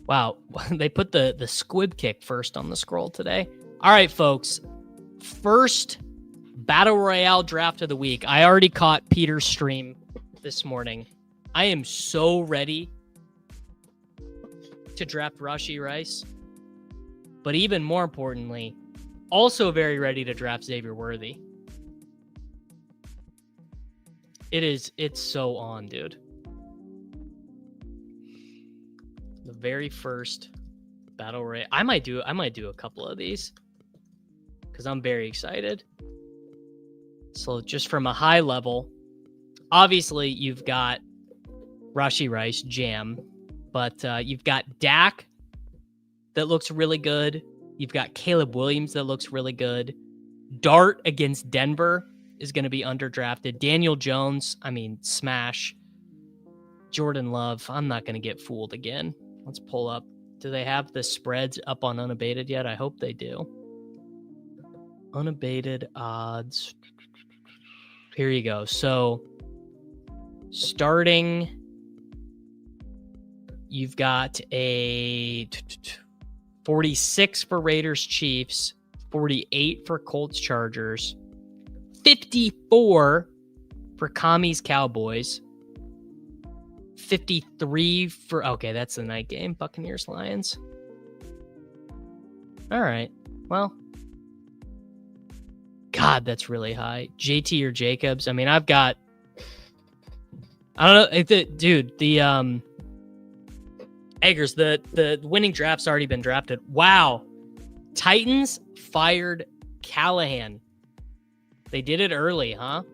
A: Wow, they put the squib kick first on the scroll today. All right, folks. First Battle Royale draft of the week. I already caught Peter's stream this morning. I am so ready to draft Rashee Rice. But even more importantly, also very ready to draft Xavier Worthy. It's so on, dude. The very first Battle Royale. I might do a couple of these because I'm very excited. So just from a high level, obviously you've got Rashee Rice, jam, but you've got Dak that looks really good. You've got Caleb Williams that looks really good. Dart against Denver is going to be underdrafted. Daniel Jones, smash. Jordan Love, I'm not going to get fooled again. Let's pull up. Do they have the spreads up on unabated yet? I hope they do. Unabated odds. Here you go. So starting, you've got a 46 for Raiders Chiefs, 48 for Colts Chargers, 54 for Commies Cowboys, 53 for, okay, that's the night game, Buccaneers Lions. All right. Well, God, that's really high. JT or Jacobs. I mean, I've got, I don't know, the Eggers, the winning draft's already been drafted. Wow. Titans fired Callahan. They did it early, huh?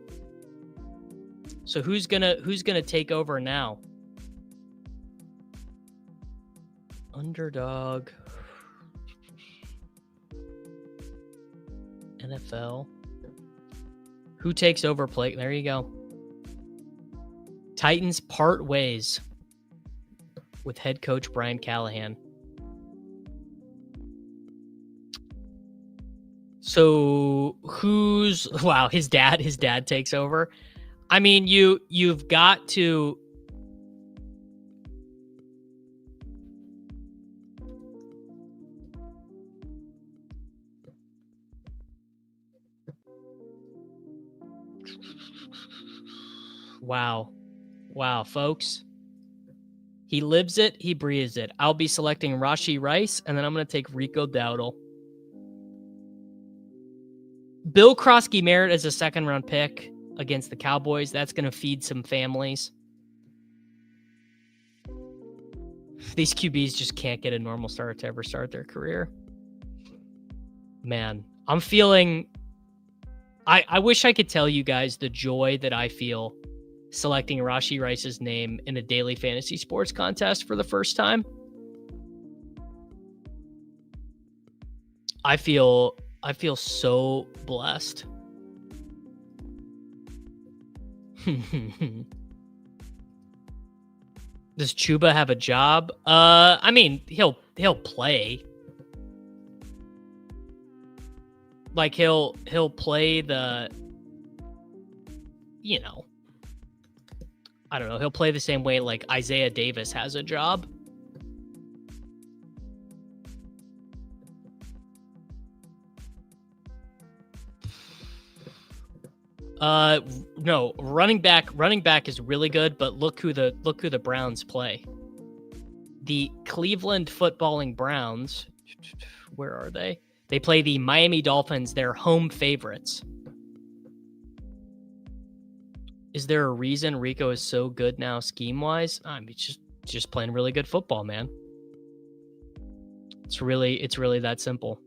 A: So who's gonna take over now? Underdog. NFL. Who takes over play? There you go. Titans part ways with head coach Brian Callahan. So wow, his dad takes over. I mean, you've got to Wow, folks. He lives it, he breathes it. I'll be selecting Rashee Rice, and then I'm going to take Rico Dowdle. Bill Krosky-Merritt as a second-round pick against the Cowboys. That's going to feed some families. These QBs just can't get a normal start to ever start their career. Man, I'm feeling... I wish I could tell you guys the joy that I feel selecting Rashee Rice's name in a daily fantasy sports contest for the first time. I feel so blessed. Does Chuba have a job? I mean, he'll play. Like he'll play the, you know, I don't know. He'll play the same way like Isaiah Davis has a job. No, running back is really good, but look who the Browns play. The Cleveland footballing Browns. Where are they? They play the Miami Dolphins, their home favorites. Is there a reason Rico is so good now scheme-wise? I mean, just playing really good football, man. It's really that simple.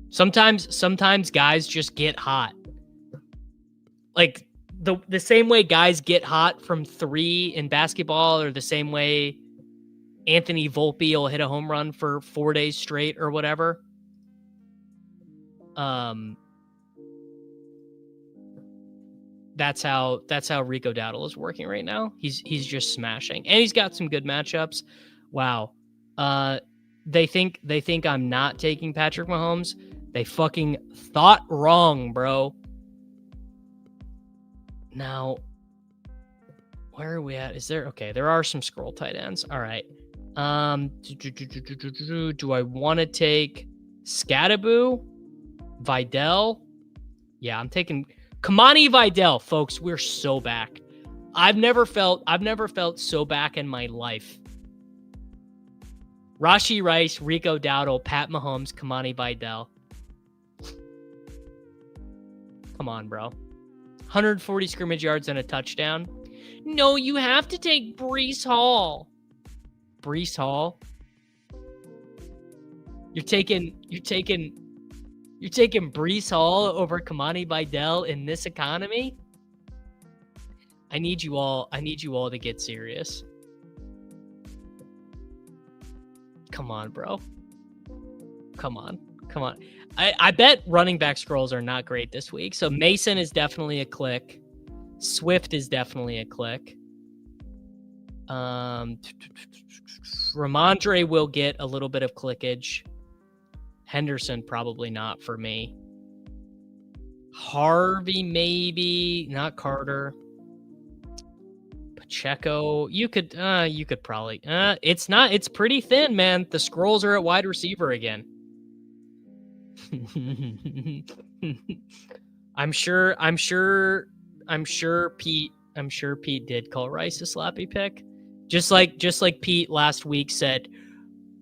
A: Sometimes guys just get hot. Like the same way guys get hot from 3 in basketball, or the same way Anthony Volpe will hit a home run for 4 days straight or whatever. That's how Rico Dowdle is working right now. He's just smashing, and he's got some good matchups. Wow. They think I'm not taking Patrick Mahomes. They fucking thought wrong, bro. Now, where are we at? Is there... Okay, there are some scroll tight ends. All right. Do I want to take Scattaboo? Vidal? Yeah, I'm taking Kamani Vidal, folks. We're so back. I've never felt so back in my life. Rashee Rice, Rico Dowdle, Pat Mahomes, Kamani Vidal. Come on, bro. 140 scrimmage yards and a touchdown. No, you have to take Breece Hall. Breece Hall? You're taking Breece Hall over Kamani Vidal in this economy? I need you all to get serious. Come on, bro. Come on. I bet running back scrolls are not great this week. So Mason is definitely a click. Swift is definitely a click. Ramondre will get a little bit of clickage. Henderson, probably not for me. Harvey, maybe. Not Carter. Pacheco. You could probably. It's pretty thin, man. The scrolls are at wide receiver again. I'm sure Pete did call Rice a slappy pick. Just like Pete last week said.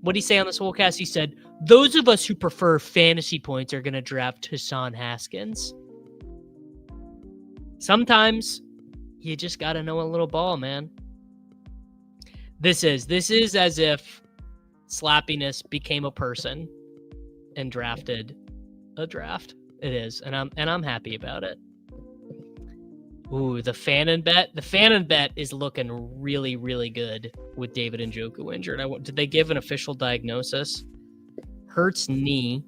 A: What'd he say on the Swolecast? He said, those of us who prefer fantasy points are going to draft Hassan Haskins. Sometimes you just got to know a little ball, man. This is as if Slappiness became a person and drafted a draft. It is, and I'm happy about it. Ooh, the Fannin bet. The Fannin bet is looking really, really good with David Njoku injured. Did they give an official diagnosis? Hurts knee.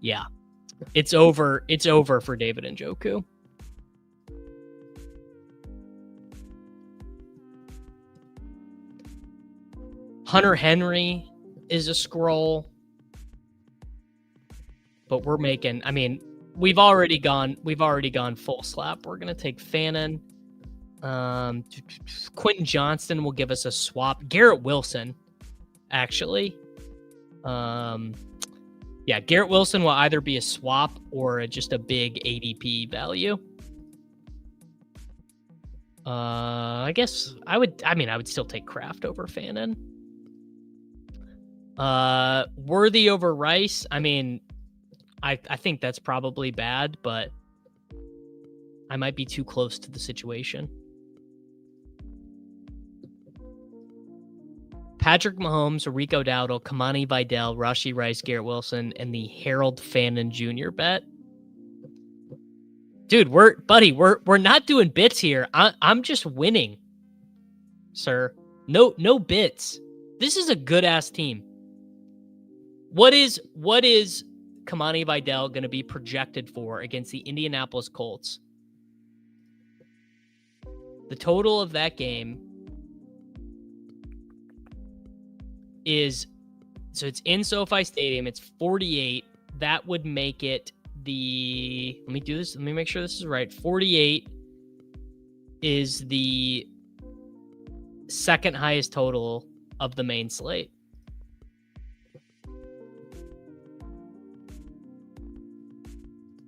A: Yeah, it's over. It's over for David Njoku. Hunter Henry is a scroll, but we're making. I mean, we've already gone full slap. We're gonna take Fannin. Quentin Johnston will give us a swap. Garrett Wilson, actually. Yeah, Garrett Wilson will either be a swap or just a big ADP value. I guess I would still take Kraft over Fannin. Worthy over Rice. I mean, I think that's probably bad, but I might be too close to the situation. Patrick Mahomes, Rico Dowdle, Kamani Vidal, Rashee Rice, Garrett Wilson, and the Harold Fannin Jr. bet. Dude, we're not doing bits here. I'm just winning, sir. No bits. This is a good ass team. What is Kamani Vidal going to be projected for against the Indianapolis Colts? The total of that game is, so it's in SoFi Stadium. It's 48. That would make it let me make sure this is right. 48 is the second highest total of the main slate.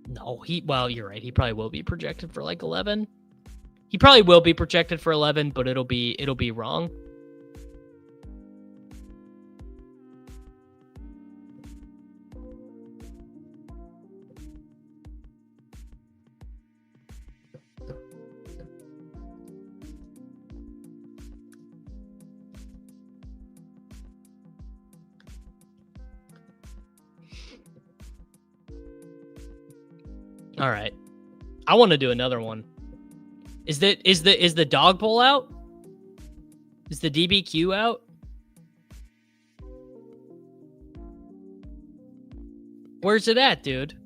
A: No, you're right. He probably will be projected for like 11. He probably will be projected for 11, but it'll be wrong. All right. I want to do another one. Is the dog poll out? Is the DBQ out? Where's it at, dude?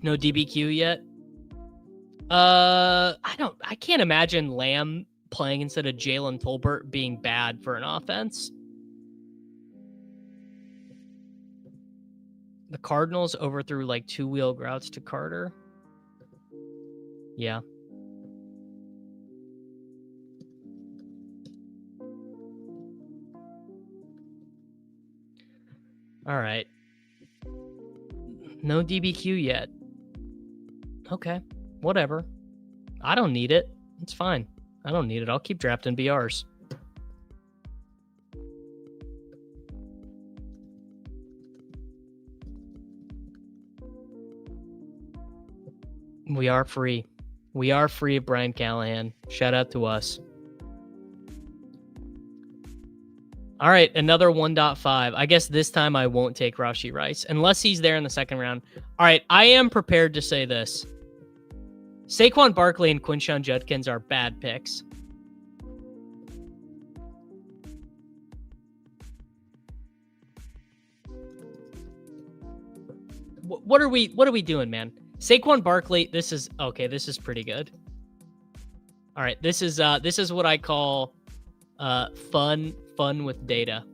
A: No DBQ yet? I can't imagine Lamb playing instead of Jalen Tolbert being bad for an offense. The Cardinals overthrew like 2-wheel routes to Carter. Yeah. All right. No DBQ yet. Okay. Whatever. I don't need it. It's fine. I don't need it. I'll keep drafting BRs. We are free. We are free of Brian Callahan. Shout out to us. All right, another 1.5. I guess this time I won't take Rashee Rice unless he's there in the second round. All right, I am prepared to say this. Saquon Barkley and Quinshon Judkins are bad picks. What are we doing, man? Saquon Barkley, this is pretty good. All right, this is what I call fun with data.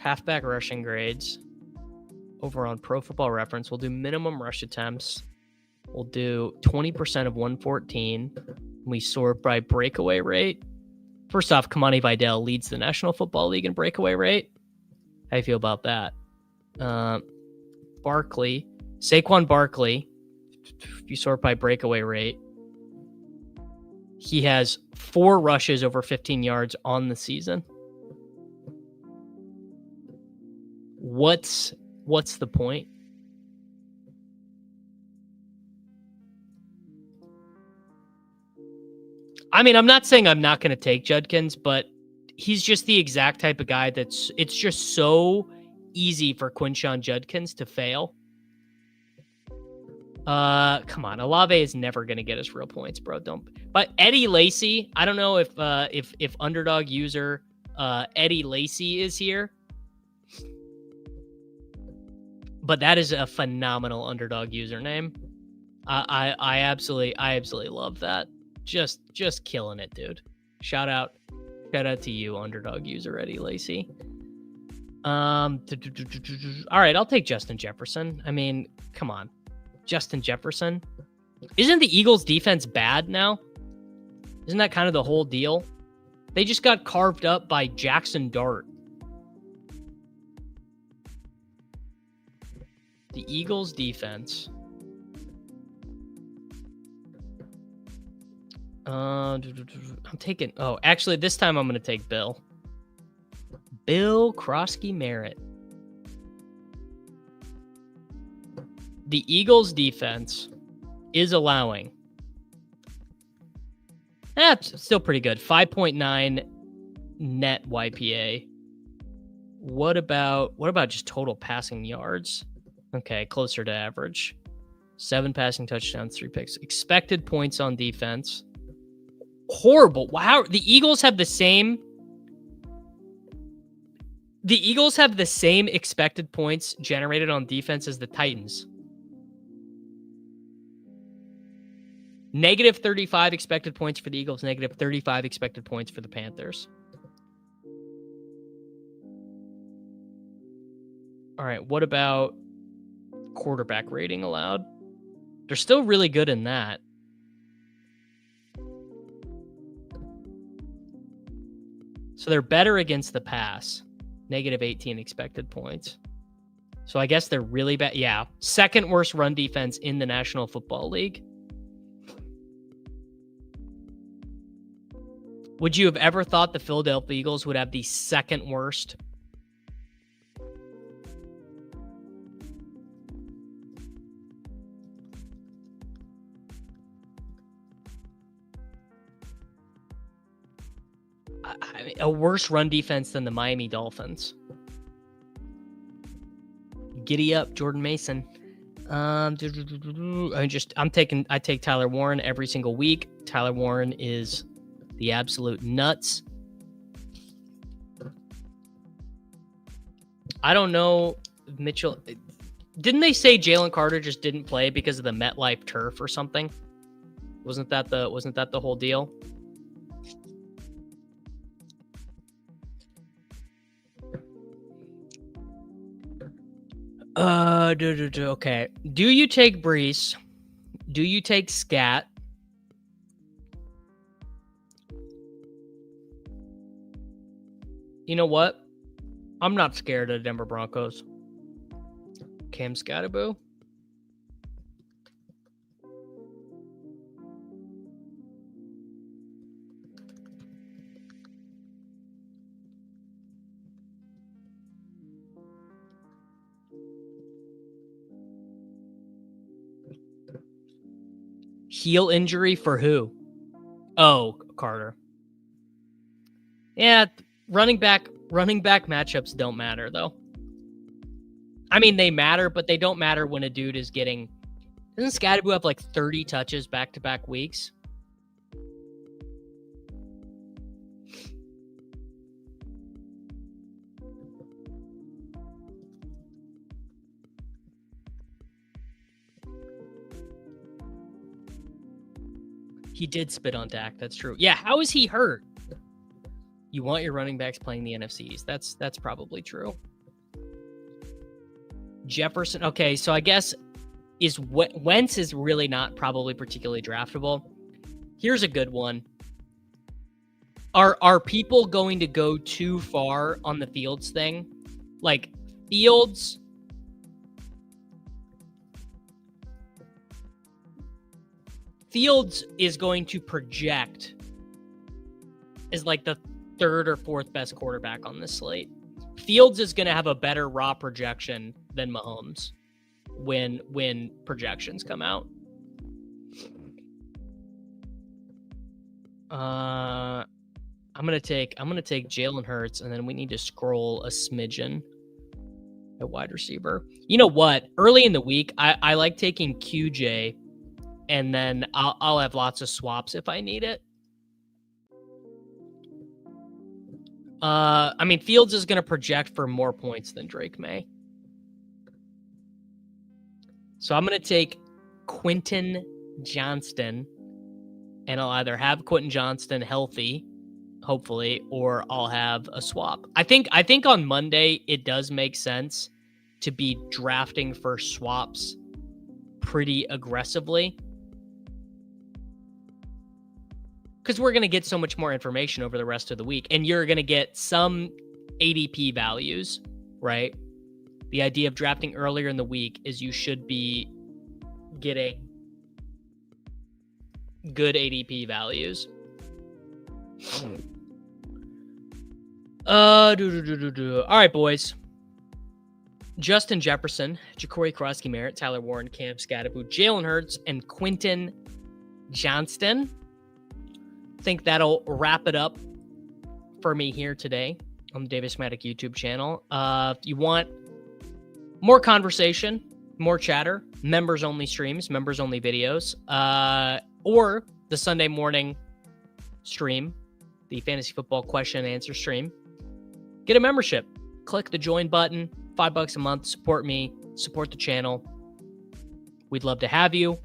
A: Halfback rushing grades. Over on Pro Football Reference, we'll do minimum rush attempts. We'll do 20% of 114. We sort by breakaway rate. First off, Kamani Vidal leads the National Football League in breakaway rate. How do you feel about that? Barkley. Saquon Barkley, if you sort by breakaway rate, he has 4 rushes over 15 yards on the season. What's the point? I mean, I'm not saying I'm not going to take Judkins, but he's just the exact type of guy it's just so easy for Quinshon Judkins to fail. Come on, Olave is never going to get us real points, bro. But Eddie Lacy, I don't know if underdog user Eddie Lacy is here, but that is a phenomenal underdog username. I absolutely love that. Just killing it, dude. Shout out to you, underdog user Eddie Lacy. All right, I'll take Justin Jefferson. I mean, come on. Justin Jefferson. Isn't the Eagles defense bad now? Isn't that kind of the whole deal? They just got carved up by Jackson Dart. The Eagles defense. I'm taking... Oh, actually, this time I'm going to take Bill. Bill Krosky Merritt. The Eagles defense is allowing... That's still pretty good. 5.9 net YPA. What about just total passing yards? Okay, closer to average. 7 passing touchdowns, 3 picks. Expected points on defense. Horrible. Wow. The Eagles have the same expected points generated on defense as the Titans. Negative 35 expected points for the Eagles, negative 35 expected points for the Panthers. All right, what about quarterback rating allowed? They're still really good in that. So they're better against the pass. Negative 18 expected points. So I guess they're really bad. Yeah, second worst run defense in the National Football League. Would you have ever thought the Philadelphia Eagles would have the second worst? A worse run defense than the Miami Dolphins. Giddy up, Jordan Mason. I take Tyler Warren every single week. Tyler Warren is the absolute nuts. I don't know, Mitchell. Didn't they say Jalen Carter just didn't play because of the MetLife turf or something? Wasn't that the whole deal? Okay. Do you take Brees? Do you take Scat? You know what? I'm not scared of the Denver Broncos. Cam Scatterboo. Heel injury for who? Oh, Carter. Yeah, running back matchups don't matter, though. I mean, they matter, but they don't matter when a dude is getting... Doesn't Scatterboo have like 30 touches back-to-back weeks? He did spit on Dak. That's true. Yeah, how is he hurt? You want your running backs playing the NFCs. That's probably true. Jefferson. Okay, so I guess Wentz is really not probably particularly draftable. Here's a good one. Are people going to go too far on the Fields thing? Like Fields Fields is going to project as like the third or fourth best quarterback on this slate. Fields is going to have a better raw projection than Mahomes when projections come out. I'm gonna take Jalen Hurts, and then we need to scroll a smidgen at wide receiver. You know what? Early in the week, I like taking QJ, and then I'll have lots of swaps if I need it. I mean, Fields is gonna project for more points than Drake May. So I'm going to take Quentin Johnston, and I'll either have Quentin Johnston healthy, hopefully, or I'll have a swap. I think on Monday, it does make sense to be drafting for swaps pretty aggressively, because we're going to get so much more information over the rest of the week, and you're going to get some ADP values, right? The idea of drafting earlier in the week is you should be getting good ADP values. All right, boys. Justin Jefferson, Ja'Cory Krosky-Merritt, Tyler Warren, Cam Scatterboot, Jalen Hurts, and Quentin Johnston. I think that'll wrap it up for me here today on the Davis Mattek YouTube channel. If you want more conversation, more chatter, members-only streams, members-only videos, or the Sunday morning stream, the fantasy football question and answer stream, get a membership. Click the join button, $5 a month. Support me, support the channel. We'd love to have you.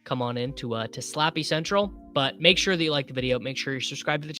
A: Come on in to Slappy Central, but make sure that you like the video. Make sure you're subscribed to the channel.